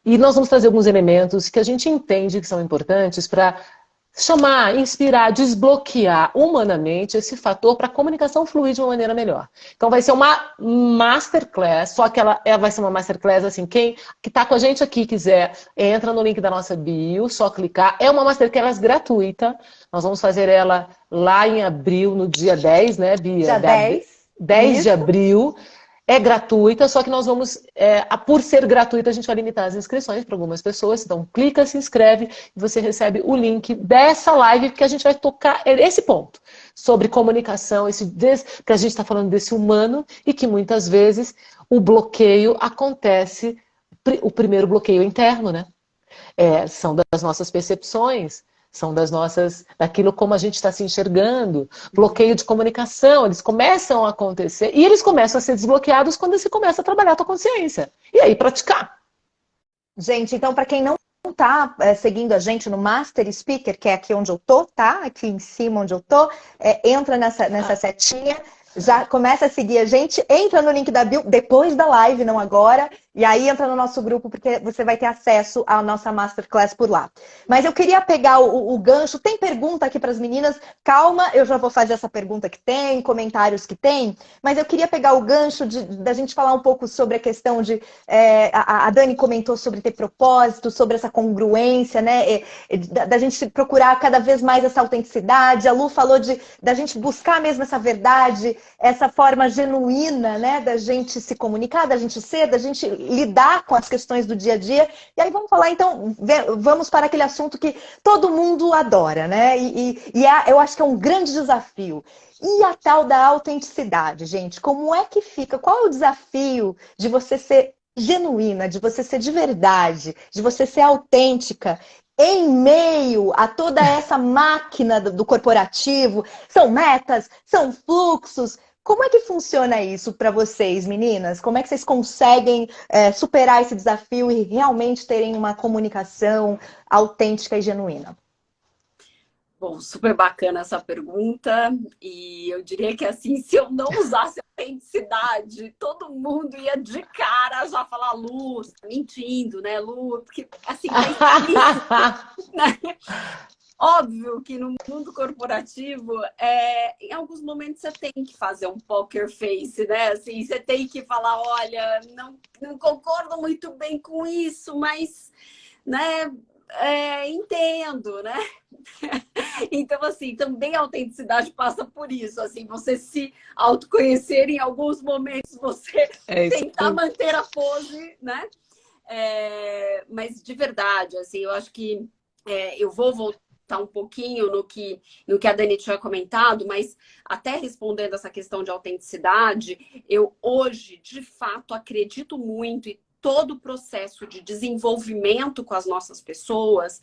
Speaker 1: E nós vamos trazer alguns elementos que a gente entende que são importantes para chamar, inspirar, desbloquear humanamente esse fator para a comunicação fluir de uma maneira melhor. Então vai ser uma masterclass, só que ela vai ser uma masterclass assim, quem que está com a gente aqui quiser, entra no link da nossa bio, só clicar. É uma masterclass gratuita, nós vamos fazer ela lá em abril, no dia 10, né, Bia?
Speaker 3: Dia 10.
Speaker 1: 10 de abril. É gratuita, só que nós vamos, por ser gratuita, a gente vai limitar as inscrições para algumas pessoas. Então, clica, se inscreve e você recebe o link dessa live, porque a gente vai tocar esse ponto sobre comunicação, que a gente está falando desse humano e que muitas vezes o bloqueio acontece, o primeiro bloqueio interno, né? São das nossas percepções. São daquilo como a gente está se enxergando, bloqueio de comunicação, eles começam a acontecer e eles começam a ser desbloqueados quando você começa a trabalhar a tua consciência. E aí praticar.
Speaker 3: Gente, então para quem não tá seguindo a gente no Master Speaker, que é aqui onde eu tô, tá? Aqui em cima onde eu tô, entra nessa setinha, já começa a seguir a gente, entra no link da bio depois da live, não agora, e aí entra no nosso grupo, porque você vai ter acesso à nossa Masterclass por lá. Mas eu queria pegar o gancho, tem pergunta aqui para as meninas? Calma, eu já vou fazer essa pergunta que tem, comentários que tem, mas eu queria pegar o gancho da gente falar um pouco sobre a questão de... a Dani comentou sobre ter propósito, sobre essa congruência, né? Da gente procurar cada vez mais essa autenticidade, a Lu falou da gente buscar mesmo essa verdade, essa forma genuína, né, da gente se comunicar, da gente ser, da gente lidar com as questões do dia a dia. E aí vamos falar, então, vamos para aquele assunto que todo mundo adora, né? Eu acho que é um grande desafio. E a tal da autenticidade, gente, como é que fica? Qual é o desafio de você ser genuína, de você ser de verdade, de você ser autêntica em meio a toda essa máquina do corporativo? São metas, são fluxos. Como é que funciona isso para vocês, meninas? Como é que vocês conseguem superar esse desafio e realmente terem uma comunicação autêntica e genuína?
Speaker 4: Bom, super bacana essa pergunta. E eu diria que, assim, se eu não usasse autenticidade, todo mundo ia de cara já falar, Lu, você tá mentindo, né, Lu? Porque, assim, isso, né? Óbvio que no mundo corporativo, em alguns momentos você tem que fazer um poker face, né? Assim, você tem que falar, olha, não concordo muito bem com isso, mas, né, entendo, né? Então, assim, também a autenticidade passa por isso, assim, você se autoconhecer em alguns momentos, você tentar manter a pose, né? Mas de verdade, assim, eu acho que eu vou voltar um pouquinho no que a Dani tinha comentado, mas até respondendo essa questão de autenticidade, eu hoje, de fato, acredito muito em todo o processo de desenvolvimento com as nossas pessoas,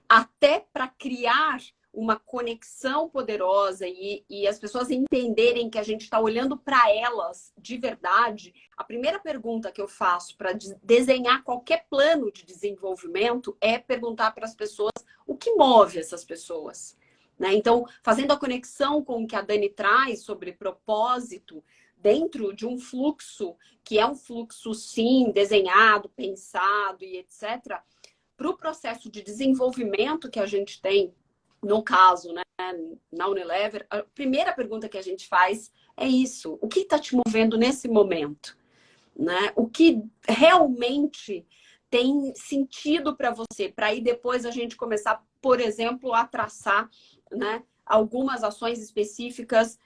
Speaker 4: até para criar uma conexão poderosa e as pessoas entenderem que a gente está olhando para elas de verdade, a primeira pergunta que eu faço para desenhar qualquer plano de desenvolvimento é perguntar para as pessoas o que move essas pessoas, né? Então, fazendo a conexão com o que a Dani traz sobre propósito, dentro de um fluxo, que é um fluxo, sim, desenhado, pensado e etc., para o processo de desenvolvimento que a gente tem, no caso, né, na Unilever, a primeira pergunta que a gente faz é isso. O que está te movendo nesse momento? Né? O que realmente tem sentido para você? Para aí depois a gente começar, por exemplo, a traçar, né, algumas ações específicas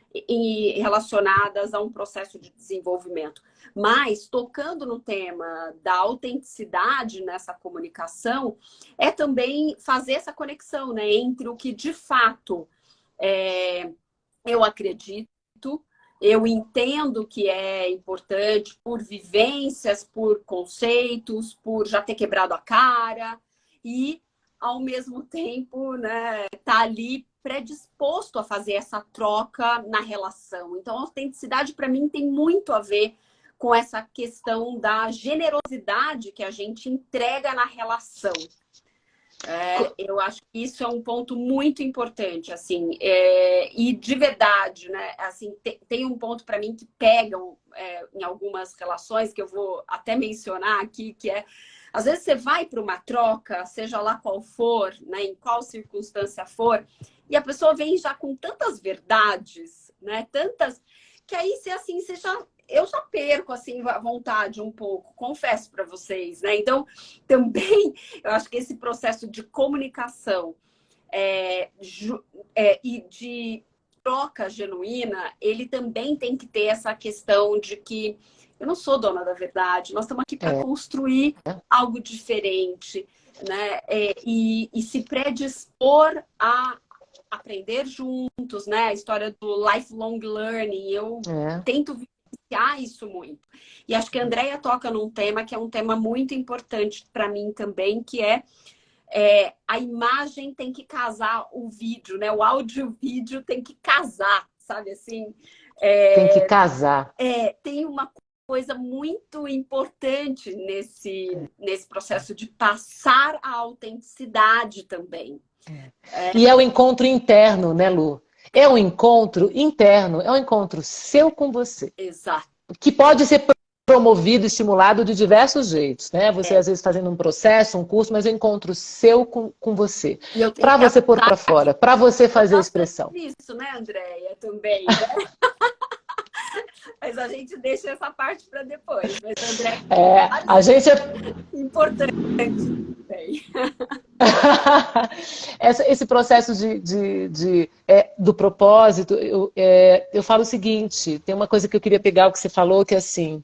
Speaker 4: relacionadas a um processo de desenvolvimento. Mas, tocando no tema da autenticidade nessa comunicação, é também fazer essa conexão, né, entre o que de fato eu acredito, eu entendo que é importante por vivências, por conceitos, por já ter quebrado a cara e, ao mesmo tempo, né, tá ali predisposto a fazer essa troca na relação. Então, a autenticidade, para mim, tem muito a ver com essa questão da generosidade que a gente entrega na relação. Eu acho que isso é um ponto muito importante, assim, e de verdade, né? Assim, tem um ponto para mim que pegam em algumas relações que eu vou até mencionar aqui, que é às vezes você vai para uma troca, seja lá qual for, né, em qual circunstância for, e a pessoa vem já com tantas verdades, né, tantas, que aí você, assim, eu já perco assim, a vontade um pouco, confesso para vocês, né? Então, também, eu acho que esse processo de comunicação e de troca genuína, ele também tem que ter essa questão de que eu não sou dona da verdade, nós estamos aqui para construir algo diferente, né? E se predispor a aprender juntos, né? A história do lifelong learning, eu tento vivenciar isso muito. E acho que a Andrea toca num tema que é um tema muito importante para mim também, que é a imagem tem que casar o vídeo, né? O áudio e o vídeo tem que casar, sabe assim?
Speaker 1: Tem que casar.
Speaker 4: Tem uma coisa muito importante nesse processo de passar a autenticidade também.
Speaker 1: E é o encontro interno, né, Lu? É um encontro interno, é um encontro seu com você.
Speaker 4: Exato.
Speaker 1: Que pode ser promovido, estimulado de diversos jeitos, né? Você às vezes fazendo um processo, um curso, mas é um encontro seu com você. Para você pôr para fora, para você fazer a expressão.
Speaker 4: Isso, né, Andréia? Também, né? Mas a gente deixa essa parte para depois. Mas, André,
Speaker 1: a gente
Speaker 4: importante também.
Speaker 1: Esse processo do propósito, eu falo o seguinte, tem uma coisa que eu queria pegar o que você falou, que é assim,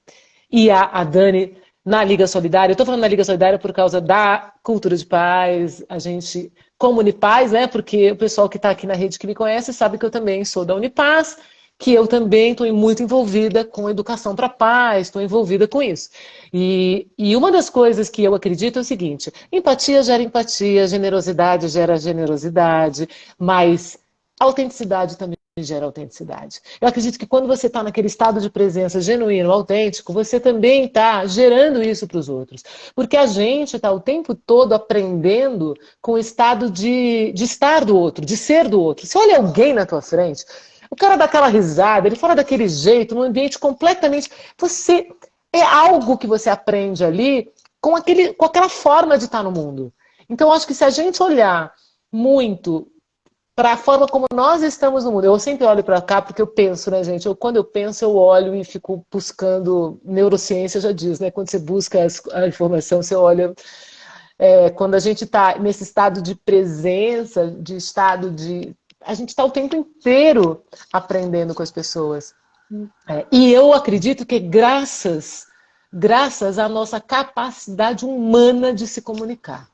Speaker 1: e a Dani, na Liga Solidária, eu estou falando na Liga Solidária por causa da cultura de paz, a gente, como Unipaz, né, porque o pessoal que está aqui na rede que me conhece sabe que eu também sou da Unipaz, que eu também estou muito envolvida com educação para a paz, estou envolvida com isso. E uma das coisas que eu acredito é o seguinte, empatia gera empatia, generosidade gera generosidade, mas autenticidade também gera autenticidade. Eu acredito que quando você está naquele estado de presença genuíno, autêntico, você também está gerando isso para os outros. Porque a gente está o tempo todo aprendendo com o estado de estar do outro, de ser do outro. Se olha alguém na tua frente, o cara dá aquela risada, ele fala daquele jeito, num ambiente completamente... É algo que você aprende ali com aquela forma de estar no mundo. Então, eu acho que se a gente olhar muito para a forma como nós estamos no mundo, eu sempre olho para cá porque eu penso, né, gente? Quando eu penso, eu olho e fico buscando... Neurociência já diz, né? Quando você busca a informação, você olha... quando a gente está nesse estado de presença, de estado de... A gente está o tempo inteiro aprendendo com as pessoas. E eu acredito que graças à nossa capacidade humana de se comunicar.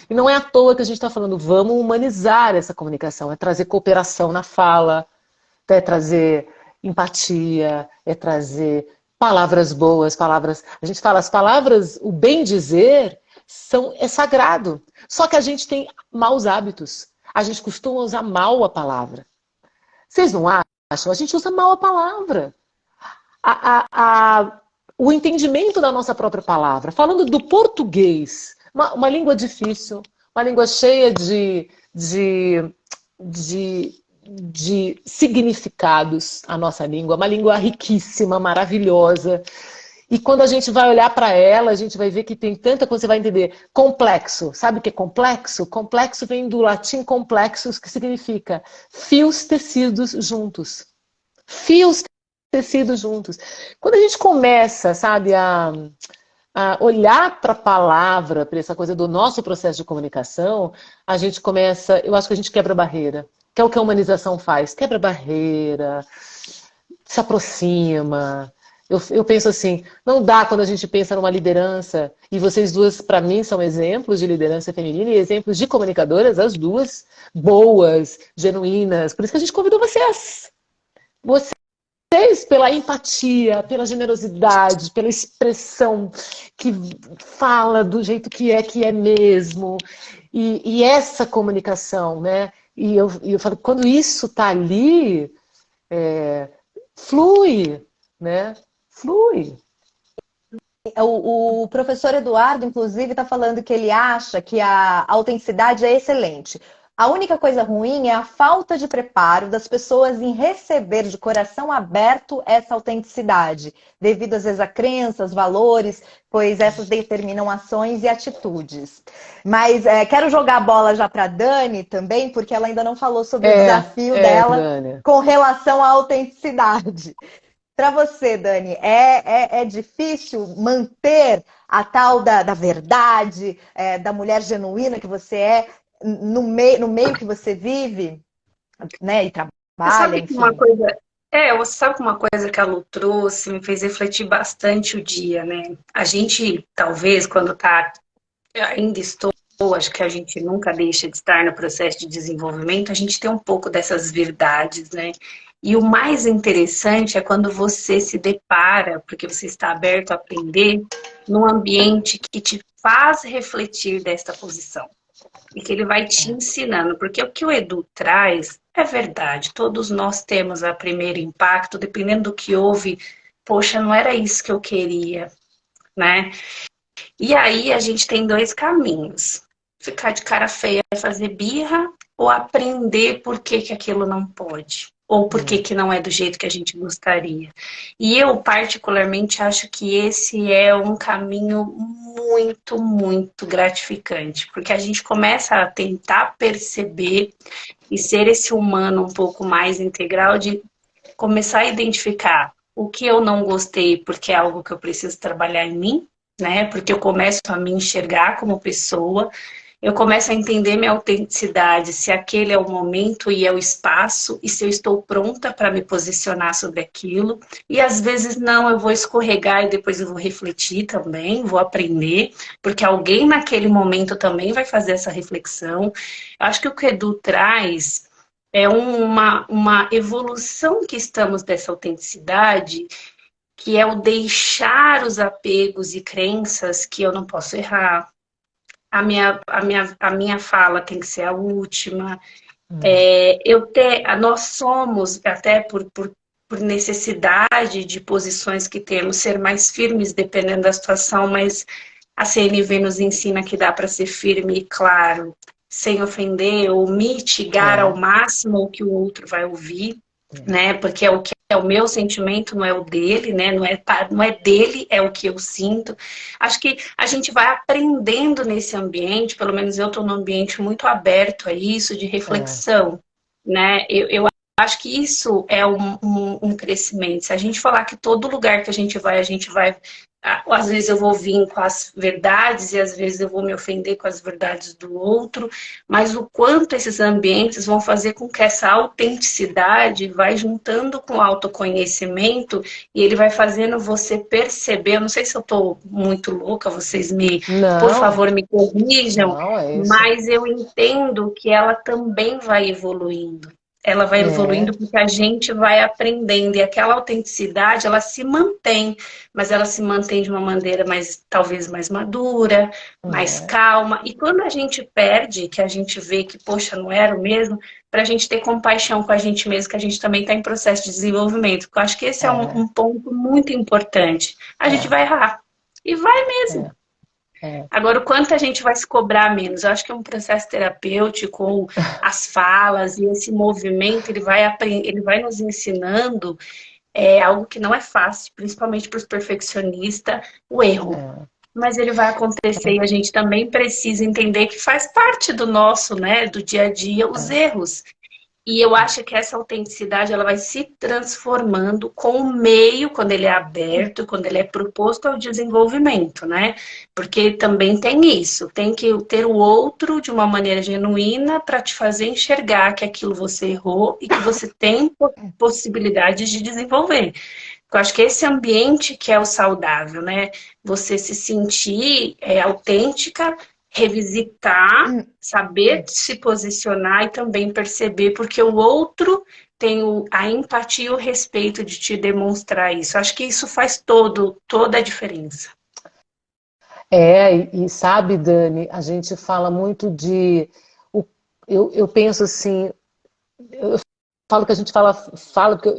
Speaker 1: E não é à toa que a gente está falando, vamos humanizar essa comunicação, é trazer cooperação na fala, é trazer empatia, é trazer palavras boas, a gente fala, as palavras, o bem dizer é sagrado. Só que a gente tem maus hábitos. a gente costuma usar mal a palavra. Vocês não acham? A gente usa mal a palavra. O entendimento da nossa própria palavra. Falando do português, uma língua difícil, uma língua cheia de significados, a nossa língua, uma língua riquíssima, maravilhosa. E quando a gente vai olhar para ela, a gente vai ver que tem tanta coisa, você vai entender. Complexo. Sabe o que é complexo? Complexo vem do latim complexus, que significa fios tecidos juntos. Fios tecidos juntos. Quando a gente começa, sabe, a olhar para a palavra, para essa coisa do nosso processo de comunicação, a gente começa, eu acho que a gente quebra barreira, que é o que a humanização faz. Quebra barreira, se aproxima. Eu penso assim, não dá quando a gente pensa numa liderança, e vocês duas, para mim, são exemplos de liderança feminina e exemplos de comunicadoras, as duas, boas, genuínas. Por isso que a gente convidou vocês. Vocês, pela empatia, pela generosidade, pela expressão que fala do jeito que é mesmo. E essa comunicação, né? E eu falo, quando isso está ali, flui, né? Flui.
Speaker 3: O professor Eduardo, inclusive, está falando que ele acha que a autenticidade é excelente. A única coisa ruim é a falta de preparo das pessoas em receber de coração aberto essa autenticidade, devido às vezes a crenças, valores, pois essas determinam ações e atitudes. Mas quero jogar a bola já para a Dani também, porque ela ainda não falou sobre o desafio dela Dani, com relação à autenticidade. Para você, Dani, é difícil manter a tal da verdade, da mulher genuína que você é, no meio que você vive, né, e trabalha,
Speaker 2: sabe enfim. Sabe uma coisa que a Lu trouxe, me fez refletir bastante o dia, né? A gente, talvez, quando ainda estou, acho que a gente nunca deixa de estar no processo de desenvolvimento, a gente tem um pouco dessas verdades, né? E o mais interessante é quando você se depara, porque você está aberto a aprender, num ambiente que te faz refletir desta posição. E que ele vai te ensinando. Porque o que o Edu traz é verdade. Todos nós temos a primeiro impacto, dependendo do que houve. Poxa, não era isso que eu queria, né? E aí a gente tem dois caminhos. Ficar de cara feia e fazer birra, ou aprender por que aquilo não pode. Ou por que não é do jeito que a gente gostaria. E eu, particularmente, acho que esse é um caminho muito, muito gratificante. Porque a gente começa a tentar perceber e ser esse humano um pouco mais integral, de começar a identificar o que eu não gostei, porque é algo que eu preciso trabalhar em mim, né? Porque eu começo a me enxergar como pessoa. Eu começo a entender minha autenticidade, se aquele é o momento e é o espaço, e se eu estou pronta para me posicionar sobre aquilo. E às vezes não, eu vou escorregar e depois eu vou refletir também, vou aprender, porque alguém naquele momento também vai fazer essa reflexão. Eu acho que o que o Edu traz é uma evolução que estamos dessa autenticidade, que é o deixar os apegos e crenças que eu não posso errar. A minha fala tem que ser a última. Nós somos, até por necessidade de posições que temos, ser mais firmes dependendo da situação, mas a CNV nos ensina que dá para ser firme e claro, sem ofender ou mitigar ao máximo o que o outro vai ouvir, né? Porque o que é o meu sentimento, não é o dele, né? Não é dele, é o que eu sinto. Acho que a gente vai aprendendo nesse ambiente, pelo menos eu estou num ambiente muito aberto a isso, de reflexão, né? Eu acho que isso é um crescimento. Se a gente falar que todo lugar que a gente vai, às vezes eu vou vir com as verdades e às vezes eu vou me ofender com as verdades do outro, mas o quanto esses ambientes vão fazer com que essa autenticidade vai juntando com o autoconhecimento e ele vai fazendo você perceber. Eu não sei se eu estou muito louca, vocês por favor, me corrijam, mas eu entendo que ela também vai evoluindo. ela vai evoluindo porque a gente vai aprendendo. E aquela autenticidade, ela se mantém, mas ela se mantém de uma maneira talvez mais madura, mais calma. E quando a gente perde, que a gente vê que, poxa, não era o mesmo, para a gente ter compaixão com a gente mesmo, que a gente também está em processo de desenvolvimento. Porque eu acho que esse é um ponto muito importante. A gente vai errar. E vai mesmo. Agora, o quanto a gente vai se cobrar menos? Eu acho que é um processo terapêutico, ou as falas e esse movimento, ele vai nos ensinando algo que não é fácil, principalmente para os perfeccionistas, o erro. Mas ele vai acontecer e a gente também precisa entender que faz parte do nosso, né, do dia a dia, os erros. E eu acho que essa autenticidade ela vai se transformando com o meio, quando ele é aberto, quando ele é proposto ao desenvolvimento, né? Porque também tem isso, tem que ter o outro de uma maneira genuína para te fazer enxergar que aquilo você errou e que você tem possibilidades de desenvolver. Eu acho que esse ambiente que é o saudável, né? Você se sentir autêntica, revisitar, saber se posicionar e também perceber, porque o outro tem a empatia e o respeito de te demonstrar isso. Acho que isso faz toda a diferença.
Speaker 1: E sabe, Dani, a gente fala muito de... Eu penso assim... Eu falo que a gente fala porque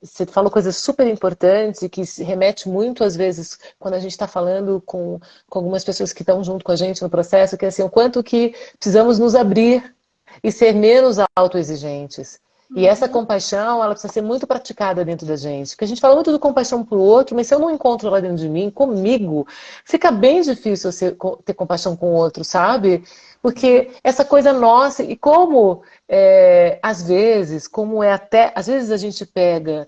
Speaker 1: você falou coisas super importantes e que se remete muito, às vezes, quando a gente está falando com algumas pessoas que estão junto com a gente no processo, que é assim, o quanto que precisamos nos abrir e ser menos autoexigentes. E essa compaixão, ela precisa ser muito praticada dentro da gente. Porque a gente fala muito de compaixão para o outro, mas se eu não encontro lá dentro de mim, comigo, fica bem difícil ter compaixão com o outro, sabe? Porque essa coisa nossa, e como, às vezes, às vezes a gente pega,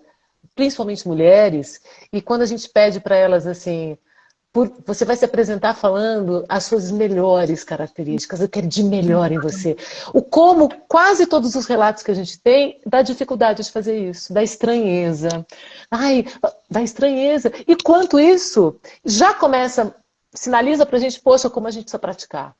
Speaker 1: principalmente mulheres, e quando a gente pede para elas assim, você vai se apresentar falando as suas melhores características, eu quero de melhor em você. Como quase todos os relatos que a gente tem, dá dificuldade de fazer isso, da estranheza. Da estranheza. E quanto isso já sinaliza pra gente, poxa, como a gente precisa praticar.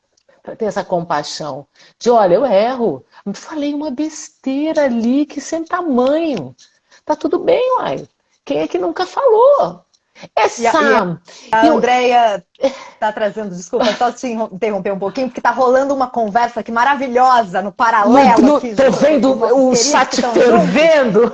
Speaker 1: Para ter essa compaixão. De, olha, eu erro. Falei uma besteira ali que sem tamanho. Tá tudo bem, uai. Quem é que nunca falou?
Speaker 3: A Andréia tá trazendo, desculpa, só te interromper um pouquinho, porque tá rolando uma conversa aqui maravilhosa no paralelo.
Speaker 1: Tô vendo o chat fervendo.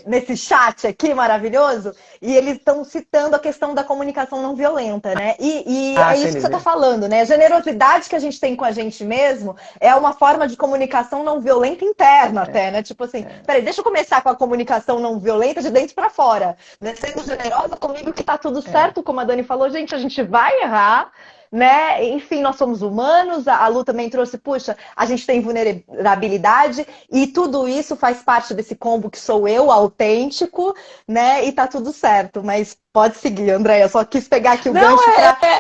Speaker 3: Nesse chat aqui maravilhoso, e eles estão citando a questão da comunicação não violenta, né? E é isso que você tá falando, né? A generosidade que a gente tem com a gente mesmo é uma forma de comunicação não violenta interna até, né? Tipo assim, peraí, deixa eu começar com a comunicação não violenta de dentro para fora, né? Sendo generosa comigo que tá tudo certo, como a Dani falou, gente, a gente vai errar, né? Enfim, nós somos humanos, a Lu também trouxe, puxa, a gente tem vulnerabilidade e tudo isso faz parte desse combo que sou eu, autêntico, né? E tá tudo certo, mas pode seguir, Andréia, só quis pegar aqui o gancho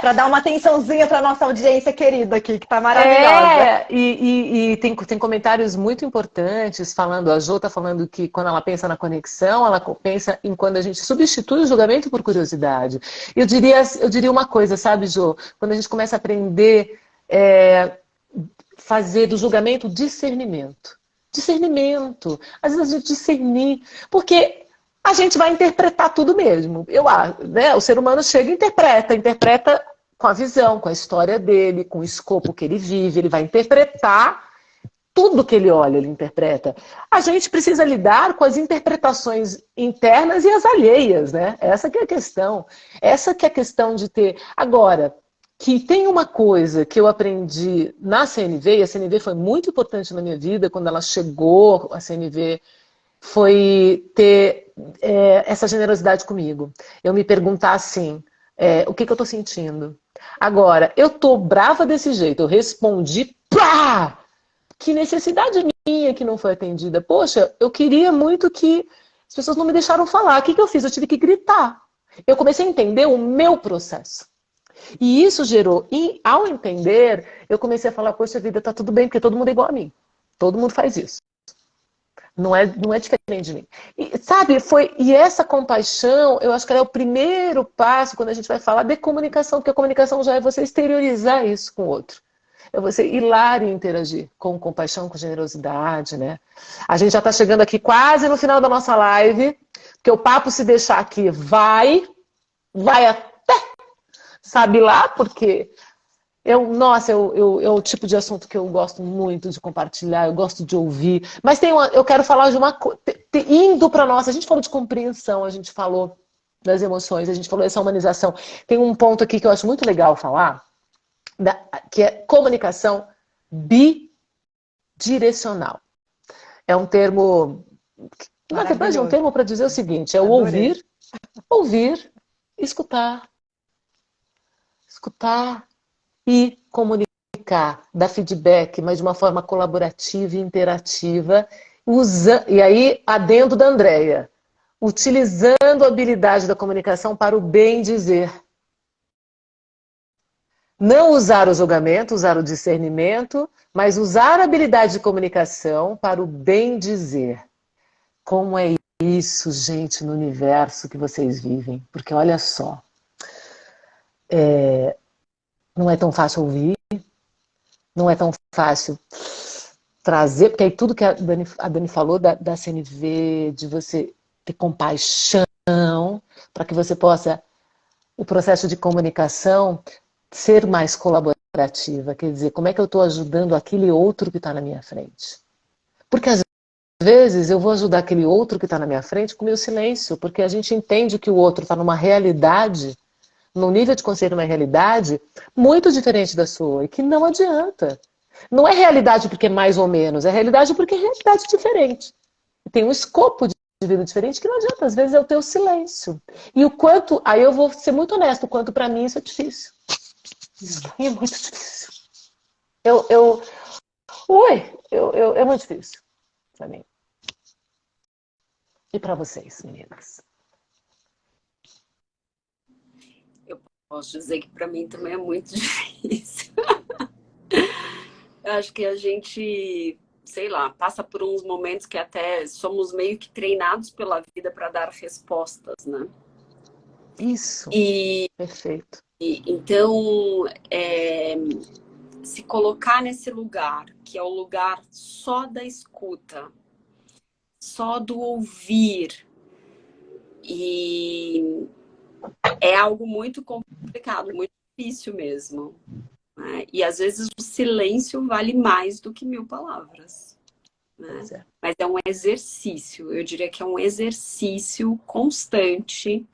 Speaker 3: para dar uma atençãozinha para nossa audiência querida aqui, que tá maravilhosa.
Speaker 1: E tem comentários muito importantes falando, a Jo tá falando que quando ela pensa na conexão, ela pensa em quando a gente substitui o julgamento por curiosidade. Eu diria uma coisa, sabe, Jo? Quando a gente começa a aprender fazer do julgamento discernimento. Discernimento. Às vezes a gente discernir, porque a gente vai interpretar tudo mesmo. Né? O ser humano chega e interpreta com a visão, com a história dele, com o escopo que ele vive, ele vai interpretar tudo que ele olha, ele interpreta. A gente precisa lidar com as interpretações internas e as alheias, né? Essa que é a questão. Essa que é a questão de ter... Agora, que tem uma coisa que eu aprendi na CNV, e a CNV foi muito importante na minha vida, quando ela chegou, a CNV, foi ter essa generosidade comigo. Eu me perguntar assim, o que eu tô sentindo? Agora, eu tô brava desse jeito, eu respondi, pá! Que necessidade minha que não foi atendida. Poxa, eu queria muito que as pessoas não me deixaram falar. O que eu fiz? Eu tive que gritar. Eu comecei a entender o meu processo. E isso gerou, e ao entender, eu comecei a falar, poxa vida, tá tudo bem, porque todo mundo é igual a mim. Todo mundo faz isso. Não é diferente de mim. E, sabe, e essa compaixão, eu acho que ela é o primeiro passo quando a gente vai falar de comunicação, porque a comunicação já é você exteriorizar isso com o outro. é você ir lá e interagir com compaixão, com generosidade, né? A gente já está chegando aqui quase no final da nossa live, porque o papo, se deixar aqui, vai até, sabe lá, porque nossa, é o tipo de assunto que eu gosto muito de compartilhar, eu gosto de ouvir. Mas eu quero falar de uma coisa, indo para nossa, a gente falou de compreensão, a gente falou das emoções, a gente falou dessa humanização. Tem um ponto aqui que eu acho muito legal falar, que é comunicação bidirecional. É um termo, na verdade é um termo para dizer o seguinte, é o ouvir, escutar e comunicar, dar feedback, mas de uma forma colaborativa e interativa, e aí, adendo da Andréia, utilizando a habilidade da comunicação para o bem dizer. Não usar o julgamento, usar o discernimento, mas usar a habilidade de comunicação para o bem dizer. Como é isso, gente, no universo que vocês vivem? Porque olha só, não é tão fácil ouvir, não é tão fácil trazer, porque aí tudo que a Dani falou da CNV, de você ter compaixão, para que você possa, o processo de comunicação, ser mais colaborativa. Quer dizer, como é que eu estou ajudando aquele outro que está na minha frente? Porque às vezes eu vou ajudar aquele outro que está na minha frente com o meu silêncio, porque a gente entende que o outro está numa realidade, num nível de consciência, numa realidade muito diferente da sua, e que não adianta. Não é realidade porque é mais ou menos, é realidade porque é realidade diferente. Tem um escopo de vida diferente que não adianta, às vezes é o teu silêncio. E o quanto, aí eu vou ser muito honesto, o quanto para mim isso é difícil. Isso pra mim é muito difícil. É muito difícil para mim. E para vocês, meninas?
Speaker 4: Eu posso dizer que para mim também é muito difícil. Eu acho que a gente, sei lá, passa por uns momentos que até somos meio que treinados pela vida para dar respostas, né?
Speaker 1: Isso. Perfeito.
Speaker 4: Então, se colocar nesse lugar, que é o lugar só da escuta, só do ouvir, e é algo muito complicado, muito difícil mesmo. Né? E às vezes o silêncio vale mais do que 1000 palavras. Né? Mas é um exercício, eu diria que é um exercício constante.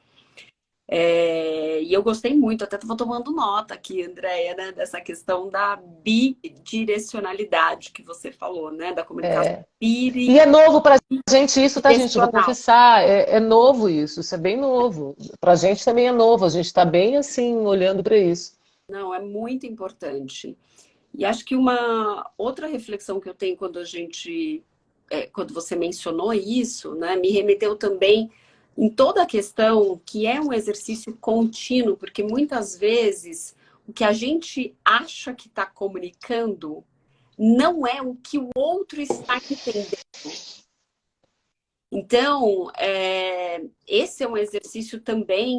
Speaker 4: E eu gostei muito, até estava tomando nota aqui, Andréia, né, dessa questão da bidirecionalidade que você falou, né, da comunicação
Speaker 1: E é novo pra gente isso, tá, gente? Eu vou confessar, é novo isso é bem novo. Pra gente também é novo, a gente tá bem assim, olhando para isso.
Speaker 4: Não, é muito importante. E acho que uma outra reflexão que eu tenho quando quando você mencionou isso, né, me remeteu também em toda a questão que é um exercício contínuo, porque muitas vezes o que a gente acha que está comunicando não é o que o outro está entendendo. Então, esse é um exercício também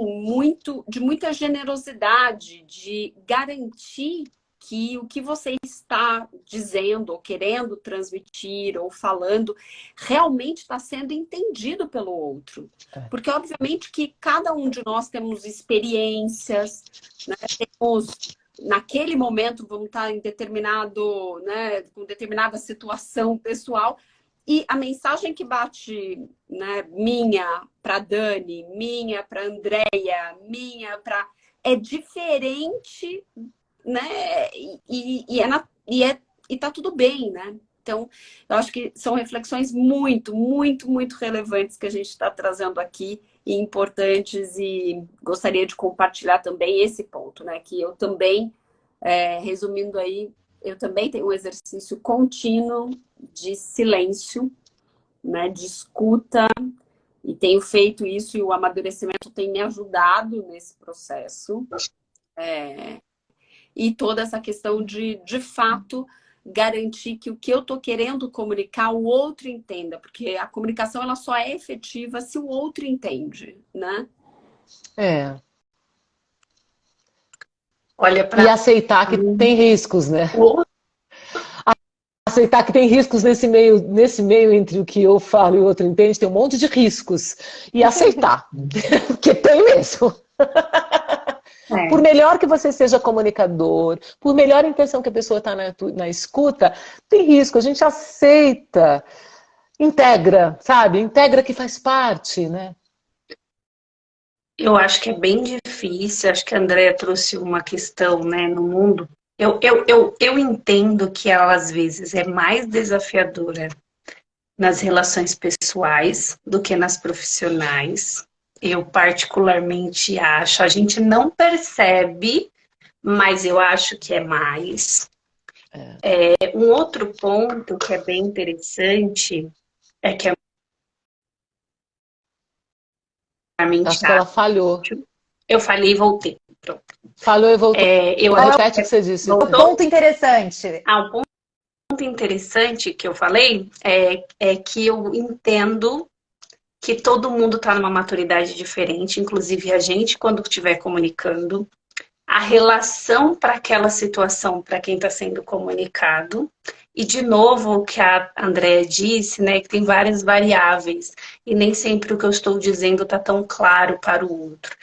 Speaker 4: de muita generosidade, de garantir que o que você está dizendo, ou querendo transmitir, ou falando, realmente está sendo entendido pelo outro. Porque, obviamente, que cada um de nós temos experiências, né? Naquele momento, vamos estar em determinado, né, com determinada situação pessoal, e a mensagem que bate, né, minha para Dani, minha para Andréia, minha para... é diferente, né? E tá tudo bem, né? Então, eu acho que são reflexões muito, muito, muito relevantes que a gente está trazendo aqui e importantes, e gostaria de compartilhar também esse ponto, né? Que eu também, resumindo aí, eu também tenho um exercício contínuo de silêncio, né? De escuta, e tenho feito isso, e o amadurecimento tem me ajudado nesse processo. E toda essa questão de fato, garantir que o que eu estou querendo comunicar, o outro entenda. Porque a comunicação ela só é efetiva se o outro entende, né?
Speaker 1: Olha, e aceitar que tem riscos, né? aceitar que tem riscos nesse meio entre o que eu falo e o outro entende, tem um monte de riscos. E aceitar, porque tem mesmo. Por melhor que você seja comunicador, por melhor intenção que a pessoa está na escuta, tem risco, a gente aceita, integra, sabe? Integra que faz parte, né?
Speaker 2: Eu acho que é bem difícil, acho que a Andrea trouxe uma questão, né, no mundo. Eu entendo que ela, às vezes, é mais desafiadora nas relações pessoais do que nas profissionais. Eu particularmente acho, a gente não percebe, mas eu acho que é mais. Um outro ponto que é bem interessante é que a mente...
Speaker 1: Acho que ela falhou.
Speaker 2: Eu falei e voltei. Pronto.
Speaker 1: Falou e voltou. Repete o que você disse.
Speaker 3: Um ponto interessante.
Speaker 2: Um ponto interessante que eu falei é que eu entendo que todo mundo está numa maturidade diferente, inclusive a gente, quando estiver comunicando, a relação para aquela situação, para quem está sendo comunicado. E, de novo, o que a Andrea disse, né, que tem várias variáveis, e nem sempre o que eu estou dizendo está tão claro para o outro.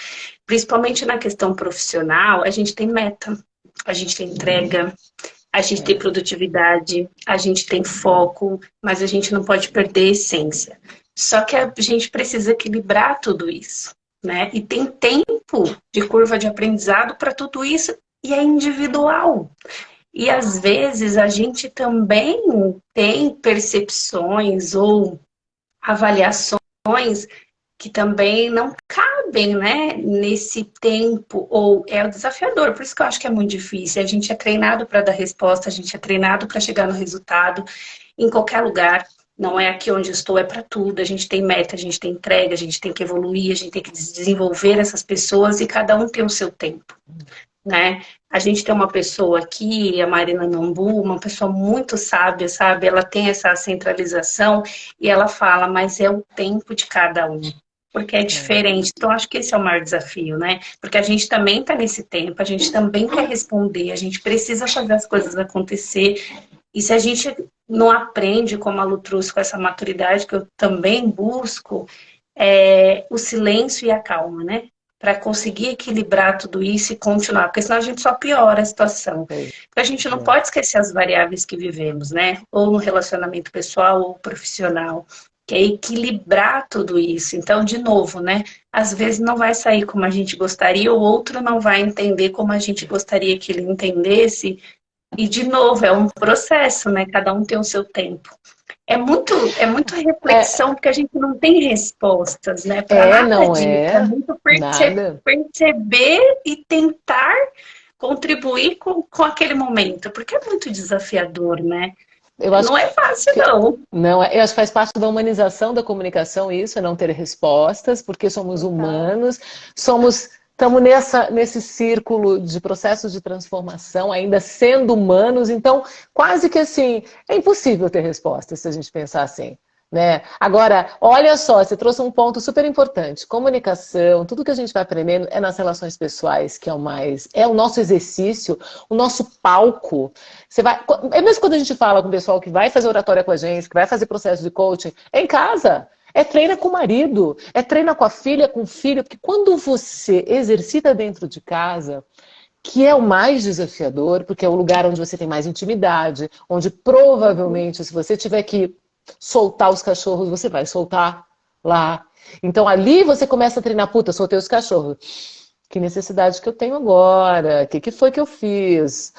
Speaker 2: Principalmente na questão profissional, a gente tem meta, a gente tem entrega, a gente tem produtividade, a gente tem foco, mas a gente não pode perder a essência. Só que a gente precisa equilibrar tudo isso, né? E tem tempo de curva de aprendizado para tudo isso, e é individual. E às vezes a gente também tem percepções ou avaliações que também não cabem, né, nesse tempo, ou é desafiador, por isso que eu acho que é muito difícil. A gente é treinado para dar resposta, a gente é treinado para chegar no resultado em qualquer lugar. Não é aqui onde estou, é para tudo. A gente tem meta, a gente tem entrega, a gente tem que evoluir, a gente tem que desenvolver essas pessoas e cada um tem o seu tempo, né? A gente tem uma pessoa aqui, a Marina Nambu, uma pessoa muito sábia, sabe? Ela tem essa centralização e ela fala, mas é o tempo de cada um, porque é diferente. Então, acho que esse é o maior desafio, né? Porque a gente também está nesse tempo, a gente também quer responder, a gente precisa fazer as coisas acontecer. E se a gente não aprende, como a Lu trouxe, com essa maturidade que eu também busco, o silêncio e a calma, né? Para conseguir equilibrar tudo isso e continuar, porque senão a gente só piora a situação. Porque a gente não pode esquecer as variáveis que vivemos, né? Ou no relacionamento pessoal ou profissional, que é equilibrar tudo isso. Então, de novo, né? Às vezes não vai sair como a gente gostaria, ou o outro não vai entender como a gente gostaria que ele entendesse. E, de novo, é um processo, né? Cada um tem o seu tempo. É muito reflexão, porque a gente não tem respostas, né?
Speaker 1: Não disso.
Speaker 2: É muito perceber e tentar contribuir com aquele momento, porque é muito desafiador, né? Não é fácil, não.
Speaker 1: Não, eu acho que faz parte da humanização da comunicação isso, é não ter respostas, porque somos humanos, estamos nesse círculo de processos de transformação, ainda sendo humanos, então quase que assim, é impossível ter respostas se a gente pensar assim, né? Agora, olha só, você trouxe um ponto super importante, comunicação, tudo que a gente vai aprendendo é nas relações pessoais, que é o nosso exercício, o nosso palco. É mesmo quando a gente fala com o pessoal que vai fazer oratória com a gente, que vai fazer processo de coaching, é em casa. Treina com o marido, treina com a filha, com o filho, porque quando você exercita dentro de casa, que é o mais desafiador, porque é o lugar onde você tem mais intimidade, onde provavelmente, se você tiver que soltar os cachorros, você vai soltar lá. Então ali você começa a treinar, puta, soltei os cachorros. Que necessidade que eu tenho agora? O que foi que eu fiz?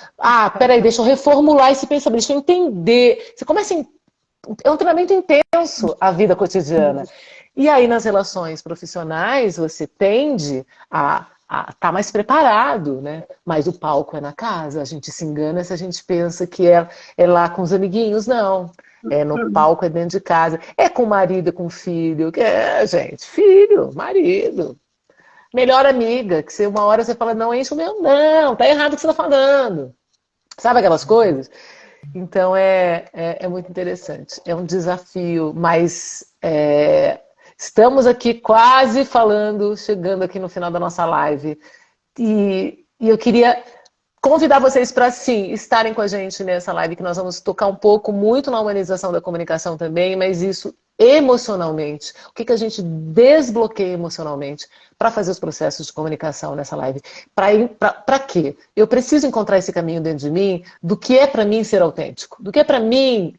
Speaker 1: Peraí, deixa eu reformular esse pensamento, deixa eu entender. Você começa é um treinamento intenso a vida cotidiana. E aí nas relações profissionais você tende a estar mais preparado, né? Mas o palco é na casa, a gente se engana se a gente pensa que é lá com os amiguinhos, não. No palco, é dentro de casa, é com o marido, com o filho, gente, filho, marido. Melhor amiga, que uma hora você fala, não, enche o meu, não, tá errado o que você tá falando. Sabe aquelas coisas? Então é muito interessante, é um desafio, mas estamos aqui quase chegando aqui no final da nossa live, e eu queria convidar vocês para, sim, estarem com a gente nessa live, que nós vamos tocar um pouco, muito na humanização da comunicação também, mas isso emocionalmente. O que a gente desbloqueia emocionalmente para fazer os processos de comunicação nessa live? Para quê? Eu preciso encontrar esse caminho dentro de mim, do que é para mim ser autêntico, do que é para mim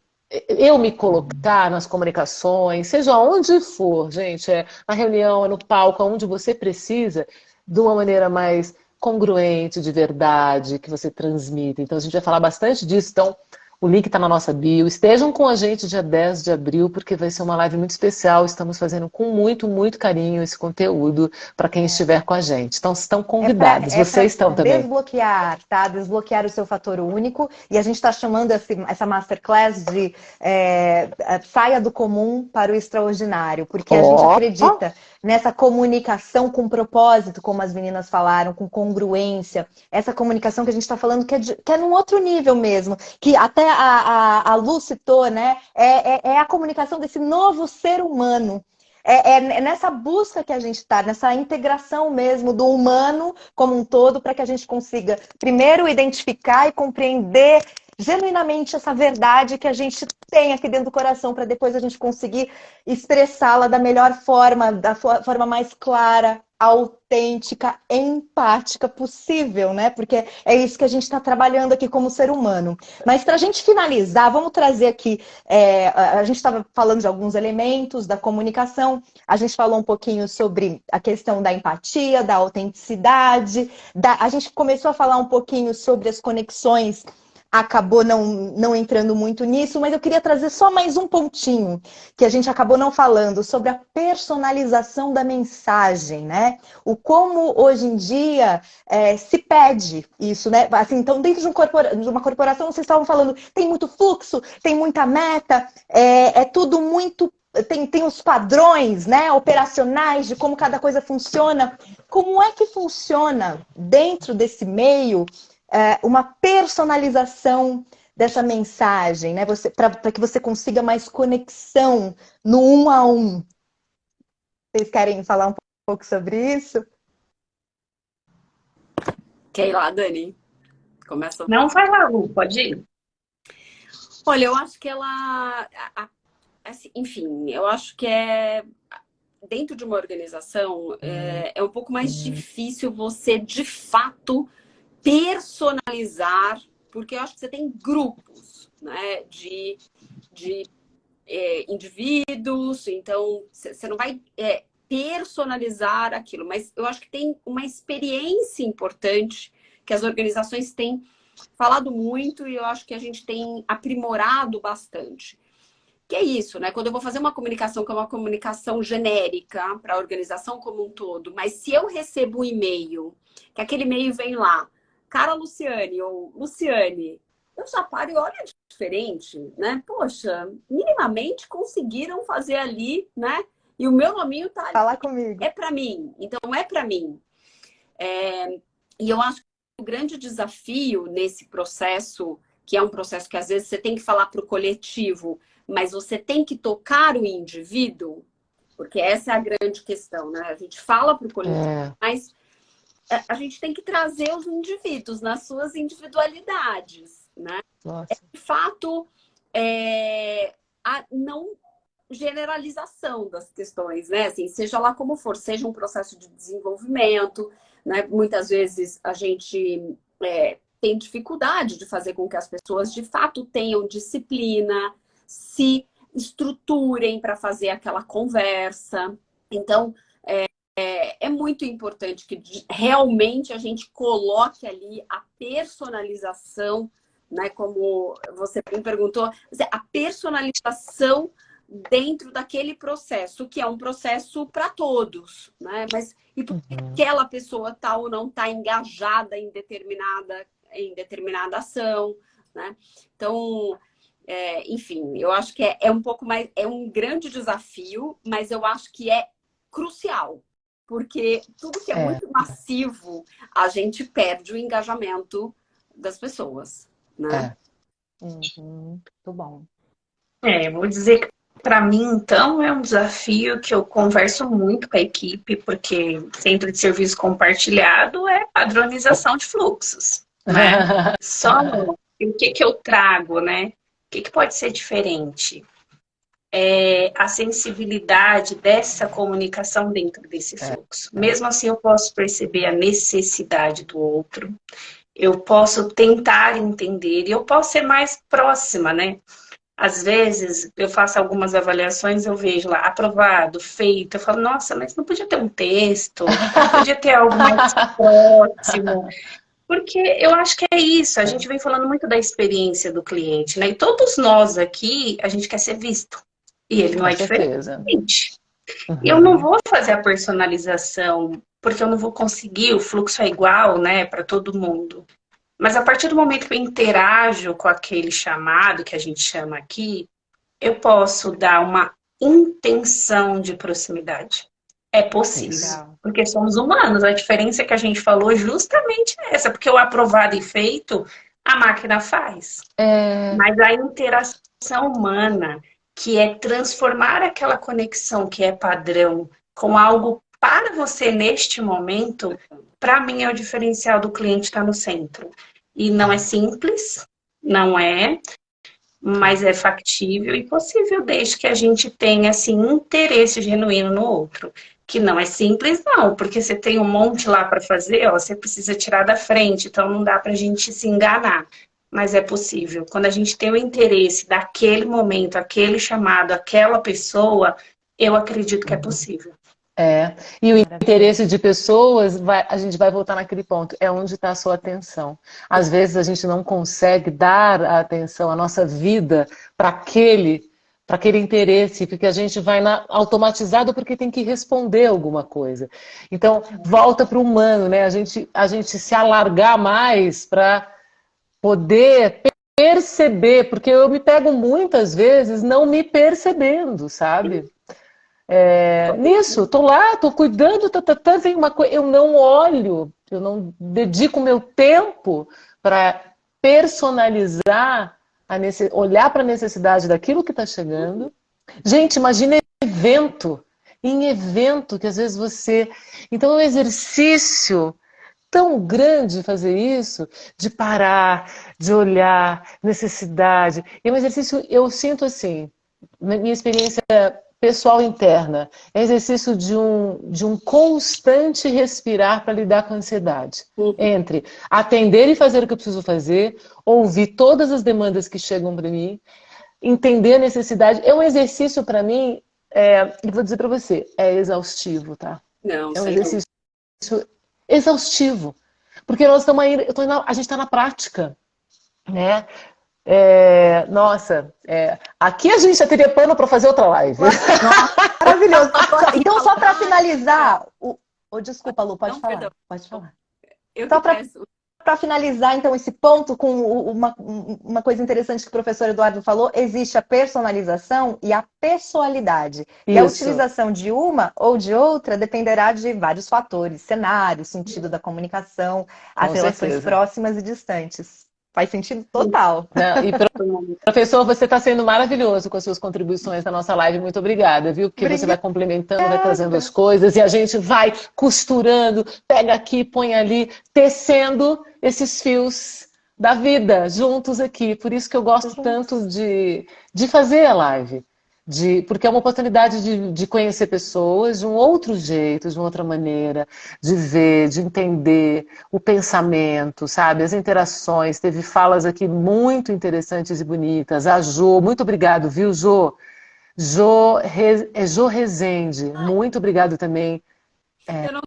Speaker 1: eu me colocar nas comunicações, seja onde for, gente, na reunião, no palco, onde você precisa, de uma maneira mais congruente, de verdade, que você transmite. Então a gente vai falar bastante disso, então o link está na nossa bio. Estejam com a gente dia 10 de abril, porque vai ser uma live muito especial. Estamos fazendo com muito, muito carinho esse conteúdo para quem estiver com a gente. Então, estão convidados. Vocês estão também.
Speaker 3: Desbloquear, tá? Desbloquear o seu fator único. E a gente está chamando essa masterclass de saia do comum para o extraordinário. Porque a gente acredita nessa comunicação com propósito, como as meninas falaram, com congruência. Essa comunicação que a gente está falando que é num outro nível mesmo. Que até a Lu citou, né? É a comunicação desse novo ser humano. É nessa busca que a gente está, nessa integração mesmo do humano como um todo, para que a gente consiga, primeiro, identificar e compreender genuinamente essa verdade que a gente tem aqui dentro do coração, para depois a gente conseguir expressá-la da melhor forma, da forma mais clara, autêntica, empática possível, né? Porque é isso que a gente está trabalhando aqui como ser humano. Mas para a gente finalizar, vamos trazer aqui, a gente estava falando de alguns elementos da comunicação, a gente falou um pouquinho sobre a questão da empatia, da autenticidade, a gente começou a falar um pouquinho sobre as conexões, acabou não entrando muito nisso, mas eu queria trazer só mais um pontinho que a gente acabou não falando, sobre a personalização da mensagem, né? O como hoje em dia se pede isso, né? Assim, então, dentro de uma corporação, vocês estavam falando, tem muito fluxo, tem muita meta, é tudo muito... Tem os padrões, né, operacionais de como cada coisa funciona. Como é que funciona dentro desse meio uma personalização dessa mensagem, né? Para que você consiga mais conexão no 1 a 1. Vocês querem falar um pouco sobre isso?
Speaker 4: Quer ir lá, Dani? Começa.
Speaker 2: Não, vai lá, Lu, pode ir.
Speaker 4: Olha, eu acho que ela... Assim, enfim, eu acho que dentro de uma organização é um pouco mais difícil você, de fato, personalizar, porque eu acho que você tem grupos, né, de indivíduos, então você não vai personalizar aquilo, mas eu acho que tem uma experiência importante que as organizações têm falado muito e eu acho que a gente tem aprimorado bastante. Que é isso, né? Quando eu vou fazer uma comunicação que é uma comunicação genérica para a organização como um todo, mas se eu recebo um e-mail, que aquele e-mail vem lá, cara Luciane ou Luciane, eu já paro e olho diferente, né? Poxa, minimamente conseguiram fazer ali, né? E o meu nominho tá ali.
Speaker 3: Fala comigo.
Speaker 4: É para mim, então é para mim. E eu acho que o grande desafio nesse processo, que é um processo que às vezes você tem que falar para o coletivo, mas você tem que tocar o indivíduo, porque essa é a grande questão, né? A gente fala para o coletivo, mas a gente tem que trazer os indivíduos nas suas individualidades, né? De fato, a não generalização das questões, né? Assim, seja lá como for, seja um processo de desenvolvimento, né? Muitas vezes a gente tem dificuldade de fazer com que as pessoas de fato tenham disciplina, se estruturem para fazer aquela conversa. Então, é muito importante que realmente a gente coloque ali a personalização, né? Como você me perguntou, a personalização dentro daquele processo, que é um processo para todos, né? Mas e por que aquela pessoa tá ou não está engajada em determinada ação, né? Então, enfim, eu acho que é um pouco mais, é um grande desafio, mas eu acho que é crucial, porque tudo que é muito massivo, a gente perde o engajamento das pessoas, né?
Speaker 3: Muito bom.
Speaker 2: Eu vou dizer que para mim, então, é um desafio que eu converso muito com a equipe, porque centro de serviço compartilhado é padronização de fluxos. né? Só o que eu trago, né? O que pode ser diferente? A sensibilidade dessa comunicação dentro desse fluxo. Mesmo assim, eu posso perceber a necessidade do outro, eu posso tentar entender e eu posso ser mais próxima, né? Às vezes, eu faço algumas avaliações, eu vejo lá, aprovado, feito, eu falo, nossa, mas não podia ter um texto, não podia ter algo mais próximo. Porque eu acho que é isso, a gente vem falando muito da experiência do cliente, né? E todos nós aqui, a gente quer ser visto. E ele não é diferente. Eu não vou fazer a personalização, porque eu não vou conseguir, o fluxo é igual, né, para todo mundo. Mas a partir do momento que eu interajo com aquele chamado, que a gente chama aqui, eu posso dar uma intenção de proximidade. É possível, porque somos humanos. A diferença que a gente falou é justamente essa, porque o aprovado e feito, a máquina faz. Mas a interação humana, que é transformar aquela conexão que é padrão com algo para você neste momento, para mim é o diferencial do cliente estar no centro. E não é simples, não é, mas é factível e possível desde que a gente tenha assim, interesse genuíno no outro. Que não é simples, não, porque você tem um monte lá para fazer, ó, você precisa tirar da frente, então não dá para a gente se enganar. Mas é possível. Quando a gente tem o interesse daquele momento, aquele chamado, aquela pessoa, eu acredito que é possível.
Speaker 1: E o interesse de pessoas, a gente vai voltar naquele ponto, é onde está a sua atenção. Às vezes a gente não consegue dar a atenção, a nossa vida, para aquele interesse, porque a gente vai automatizado porque tem que responder alguma coisa. Então, volta para o humano, né? A gente se alargar mais para poder perceber, porque eu me pego muitas vezes não me percebendo, sabe? Nisso, tô lá, tô cuidando, vem uma coisa, eu não olho, eu não dedico meu tempo para personalizar, olhar para a necessidade daquilo que está chegando. Gente, imagina em evento que às vezes você... Então é um exercício tão grande fazer isso, de parar, de olhar, necessidade. E é um exercício, eu sinto assim, na minha experiência pessoal interna, é exercício de um constante respirar para lidar com a ansiedade. Entre atender e fazer o que eu preciso fazer, ouvir todas as demandas que chegam para mim, entender a necessidade. É um exercício para mim, e vou dizer para você, é exaustivo, tá?
Speaker 4: Não,
Speaker 1: é um exercício exaustivo. Porque nós estamos aí, a gente está na prática, né? Aqui a gente já teria pano para fazer outra live.
Speaker 3: Maravilhoso. Então, só para finalizar... Desculpa, Lu, pode falar. Perdão. Pode falar. Só para finalizar, então, esse ponto com uma coisa interessante que o professor Eduardo falou, existe a personalização e a pessoalidade. Isso. E a utilização de uma ou de outra dependerá de vários fatores, cenário, sentido da comunicação, as relações próximas e distantes. Faz sentido total.
Speaker 1: Professor, você está sendo maravilhoso com as suas contribuições na nossa live. Muito obrigada, viu? Porque você vai complementando, vai trazendo as coisas e a gente vai costurando, pega aqui, põe ali, tecendo esses fios da vida juntos aqui. Por isso que eu gosto tanto de fazer a live. Porque é uma oportunidade de conhecer pessoas de um outro jeito, de uma outra maneira, de ver, de entender o pensamento, sabe? As interações. Teve falas aqui muito interessantes e bonitas. A Jo, muito obrigado, viu, Jo? Jo Rezende, muito obrigado também.
Speaker 4: Eu não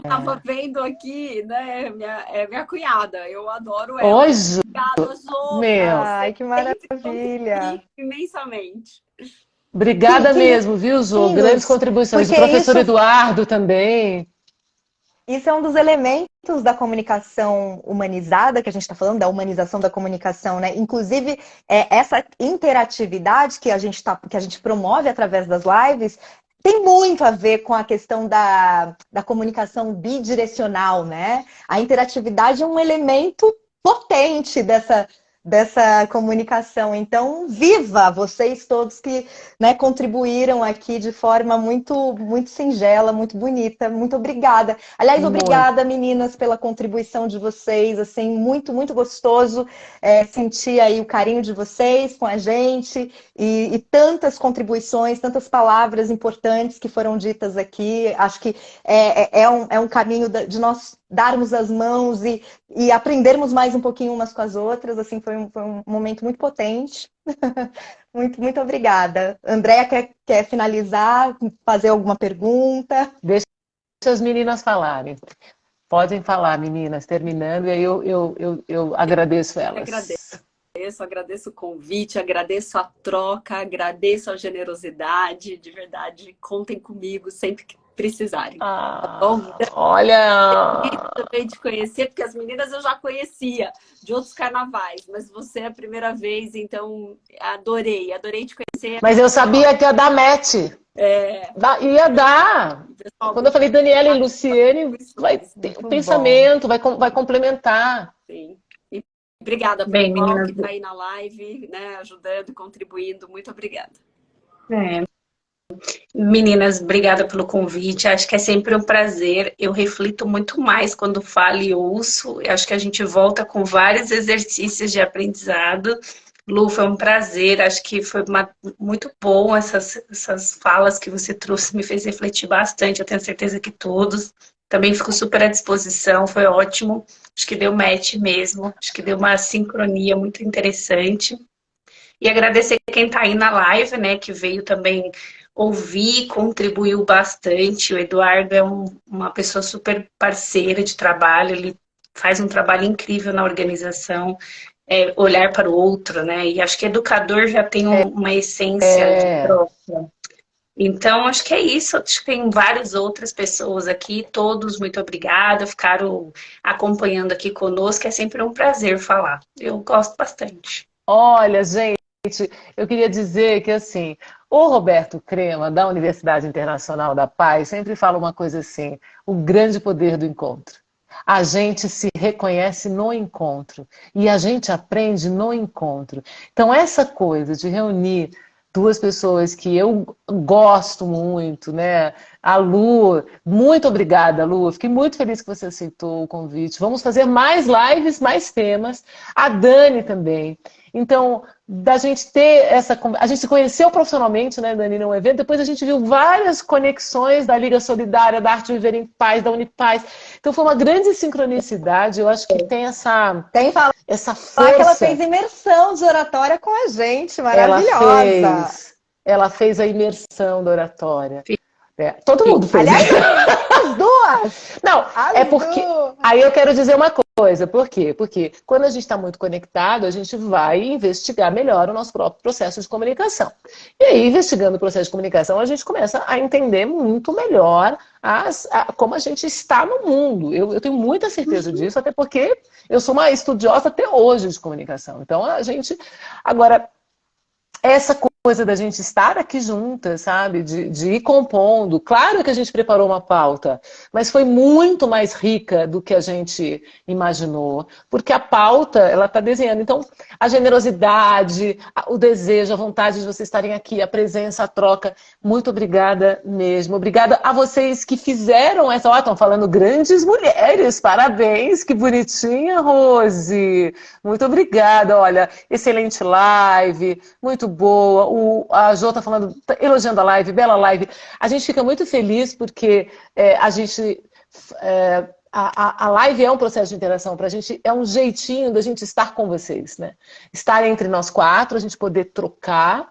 Speaker 4: estava vendo aqui, né, minha cunhada. Eu adoro ela.
Speaker 1: Oi, Jo.
Speaker 4: Obrigada, Jo.
Speaker 3: Ai, que maravilha.
Speaker 4: Imensamente.
Speaker 1: Obrigada mesmo, viu, Jô? Grandes contribuições. O professor Eduardo também.
Speaker 3: Isso é um dos elementos da comunicação humanizada, que a gente está falando, da humanização da comunicação, né? Inclusive, essa interatividade que a gente promove através das lives tem muito a ver com a questão da comunicação bidirecional, né? A interatividade é um elemento potente dessa comunicação. Então, viva vocês todos que, né, contribuíram aqui de forma muito, muito singela, muito bonita. Muito obrigada. Aliás, obrigada, meninas, pela contribuição de vocês. Assim, muito, muito gostoso sentir aí o carinho de vocês com a gente e tantas contribuições, tantas palavras importantes que foram ditas aqui. Acho que é um caminho de nós darmos as mãos e aprendermos mais um pouquinho umas com as outras. Assim, foi um momento muito potente. Muito, muito obrigada. Andréa, quer finalizar, fazer alguma pergunta?
Speaker 1: Deixa as meninas falarem. Podem falar, meninas, terminando, e aí eu agradeço elas.
Speaker 4: Agradeço o convite, agradeço a troca, agradeço a generosidade, de verdade, contem comigo sempre que precisarem. Tá bom?
Speaker 1: Olha!
Speaker 4: Eu também te conhecer, porque as meninas eu já conhecia de outros carnavais, mas você é a primeira vez, então adorei te conhecer.
Speaker 1: Mas eu sabia que ia dar match. Ia dar. Pessoal, quando eu falei Daniela e Luciene, vai ter o pensamento, vai complementar.
Speaker 4: Sim. E obrigada pelo pessoal que está aí na live, né, ajudando, contribuindo. Muito obrigada.
Speaker 2: Meninas, obrigada pelo convite. Acho que é sempre um prazer. Eu reflito muito mais quando falo e ouço. Eu acho que a gente volta com vários exercícios de aprendizado. Lu, foi um prazer. Acho que foi muito bom essas falas que você trouxe. Me fez refletir bastante. Eu tenho certeza que todos. Também fico super à disposição. Foi ótimo. Acho que deu match mesmo. Acho que deu uma sincronia muito interessante. E agradecer quem está aí na live, né? Que veio também ouvir, contribuiu bastante. O Eduardo é uma pessoa super parceira de trabalho, ele faz um trabalho incrível na organização, olhar para o outro, né? E acho que educador já tem uma essência de troca. Então, acho que é isso. Acho que tem várias outras pessoas aqui, todos muito obrigada, ficaram acompanhando aqui conosco, é sempre um prazer falar. Eu gosto bastante.
Speaker 1: Olha, gente, eu queria dizer que, assim, o Roberto Crema, da Universidade Internacional da Paz, sempre fala uma coisa assim, o grande poder do encontro. A gente se reconhece no encontro e a gente aprende no encontro. Então, essa coisa de reunir duas pessoas que eu gosto muito, né? A Lu, muito obrigada, Lu. Fiquei muito feliz que você aceitou o convite. Vamos fazer mais lives, mais temas. A Dani também. Então, da gente ter essa... A gente se conheceu profissionalmente, né, Dani, num evento. Depois a gente viu várias conexões da Liga Solidária, da Arte Viver em Paz, da Unipaz. Então foi uma grande sincronicidade. Eu acho que tem essa força.
Speaker 3: Que ela fez imersão de oratória com a gente, maravilhosa.
Speaker 1: Ela fez a imersão da oratória. Todo mundo fez.
Speaker 3: Aliás, as duas!
Speaker 1: Não, porque... Aí eu quero dizer uma coisa. Por quê? Porque quando a gente está muito conectado, a gente vai investigar melhor o nosso próprio processo de comunicação. E aí, investigando o processo de comunicação, a gente começa a entender muito melhor como a gente está no mundo. Eu tenho muita certeza disso, até porque eu sou uma estudiosa até hoje de comunicação. Então, a gente... Agora, essa coisa da gente estar aqui juntas, sabe? De ir compondo. Claro que a gente preparou uma pauta, mas foi muito mais rica do que a gente imaginou. Porque a pauta, ela está desenhando. Então, a generosidade, o desejo, a vontade de vocês estarem aqui, a presença, a troca. Muito obrigada mesmo. Obrigada a vocês que fizeram essa... Ó, estão falando grandes mulheres. Parabéns, que bonitinha, Rose. Muito obrigada. Olha, excelente live, muito boa. A Jo está falando, elogiando a live, bela live. A gente fica muito feliz porque a live é um processo de interação para a gente, é um jeitinho da gente estar com vocês, né? Estar entre nós quatro, a gente poder trocar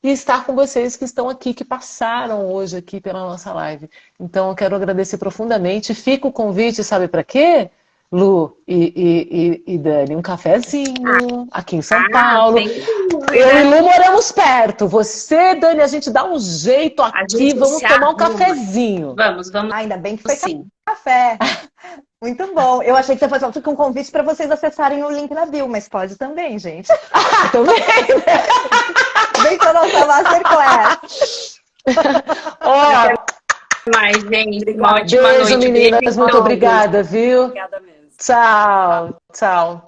Speaker 1: e estar com vocês que estão aqui, que passaram hoje aqui pela nossa live. Então, eu quero agradecer profundamente. Fica o convite, sabe para quê? Lu e Dani, um cafezinho aqui em São Paulo. Eu e Lu moramos perto. Você, Dani, a gente dá um jeito aqui. Vamos tomar um cafezinho.
Speaker 2: Vamos.
Speaker 3: Ainda bem que foi café. Muito bom. Eu achei que você fosse um convite para vocês acessarem o link na bio, mas pode também, gente.
Speaker 1: Também.
Speaker 3: Vem para a nossa Masterclass.
Speaker 2: Mais, gente. Uma ótima
Speaker 1: beijo,
Speaker 2: noite.
Speaker 1: meninas. Muito obrigada, viu?
Speaker 4: Obrigada mesmo.
Speaker 1: Tchau.